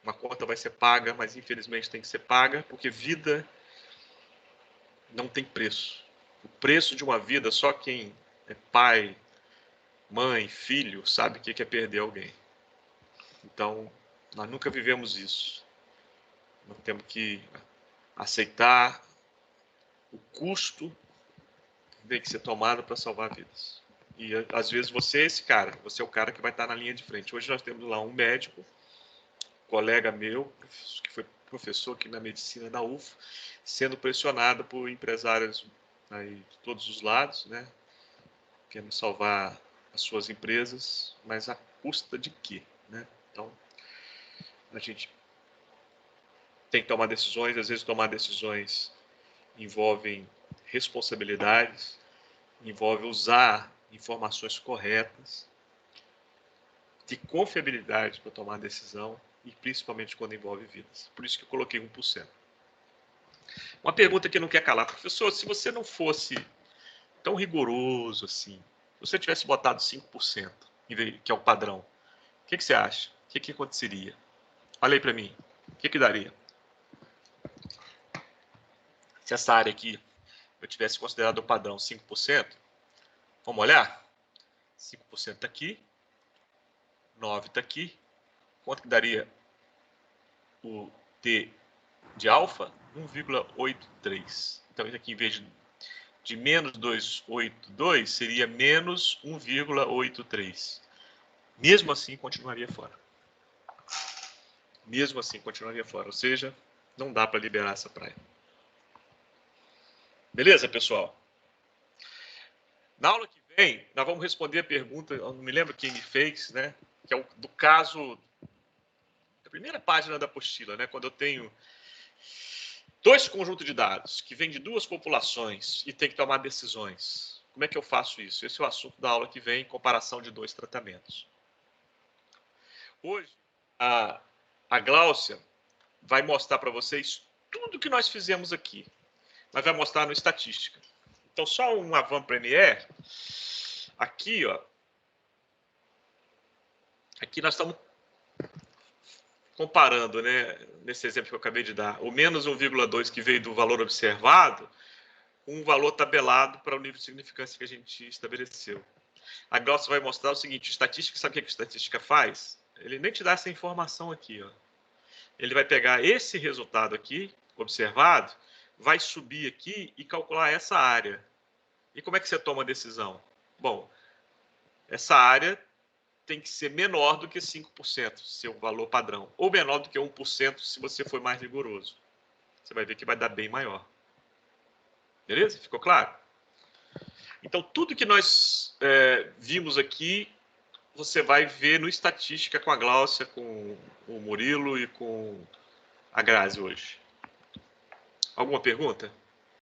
Uma conta vai ser paga, mas infelizmente tem que ser paga, porque vida não tem preço. O preço de uma vida, só quem é pai, mãe, filho, sabe o que é perder alguém. Então, nós nunca vivemos isso. Nós temos que aceitar o custo que tem que ser tomado para salvar vidas. E às vezes você é esse cara, você é o cara que vai estar na linha de frente. Hoje nós temos lá um médico, colega meu, que foi professor aqui na medicina da UFO, sendo pressionado por empresários aí de todos os lados, né? Querendo salvar as suas empresas, mas à custa de quê, né? Então, a gente tem que tomar decisões, às vezes tomar decisões envolvem responsabilidades, envolve usar informações corretas, de confiabilidade para tomar decisão e principalmente quando envolve vidas. Por isso que eu coloquei 1%. Uma pergunta que não quer calar. Professor, se você não fosse tão rigoroso assim, se você tivesse botado 5%, que é o padrão, o que você acha? O que aconteceria? Olha aí para mim. O que daria? Se essa área aqui eu tivesse considerado o padrão 5%, vamos olhar? 5% está aqui, 9% está aqui. Quanto que daria o T de alfa? 1,83. Então, isso aqui, em vez de menos 2,82, seria menos 1,83. Mesmo assim, continuaria fora. Mesmo assim, continuaria fora. Ou seja, não dá para liberar essa praia. Beleza, pessoal? Na aula que vem, nós vamos responder a pergunta, eu não me lembro quem me fez, né? Que é o do caso, da primeira página da apostila, né? Quando eu tenho dois conjuntos de dados que vêm de duas populações e tem que tomar decisões. Como é que eu faço isso? Esse é o assunto da aula que vem, comparação de dois tratamentos. Hoje, a Gláucia vai mostrar para vocês tudo que nós fizemos aqui, mas vai mostrar no estatística. Então, só um Avant Premier. Aqui, ó. Aqui nós estamos comparando, né, nesse exemplo que eu acabei de dar, o menos 1,2 que veio do valor observado, com um valor tabelado para o nível de significância que a gente estabeleceu. A Gláucia vai mostrar o seguinte, estatística, sabe o que a estatística faz? Ele nem te dá essa informação aqui, ó. Ele vai pegar esse resultado aqui, observado, vai subir aqui e calcular essa área. E como é que você toma a decisão? Bom, essa área tem que ser menor do que 5%, seu valor padrão, ou menor do que 1% se você for mais rigoroso. Você vai ver que vai dar bem maior. Beleza? Ficou claro? Então, tudo que nós vimos aqui, você vai ver no Estatística com a Gláucia, com o Murilo e com a Grazi hoje. Alguma pergunta?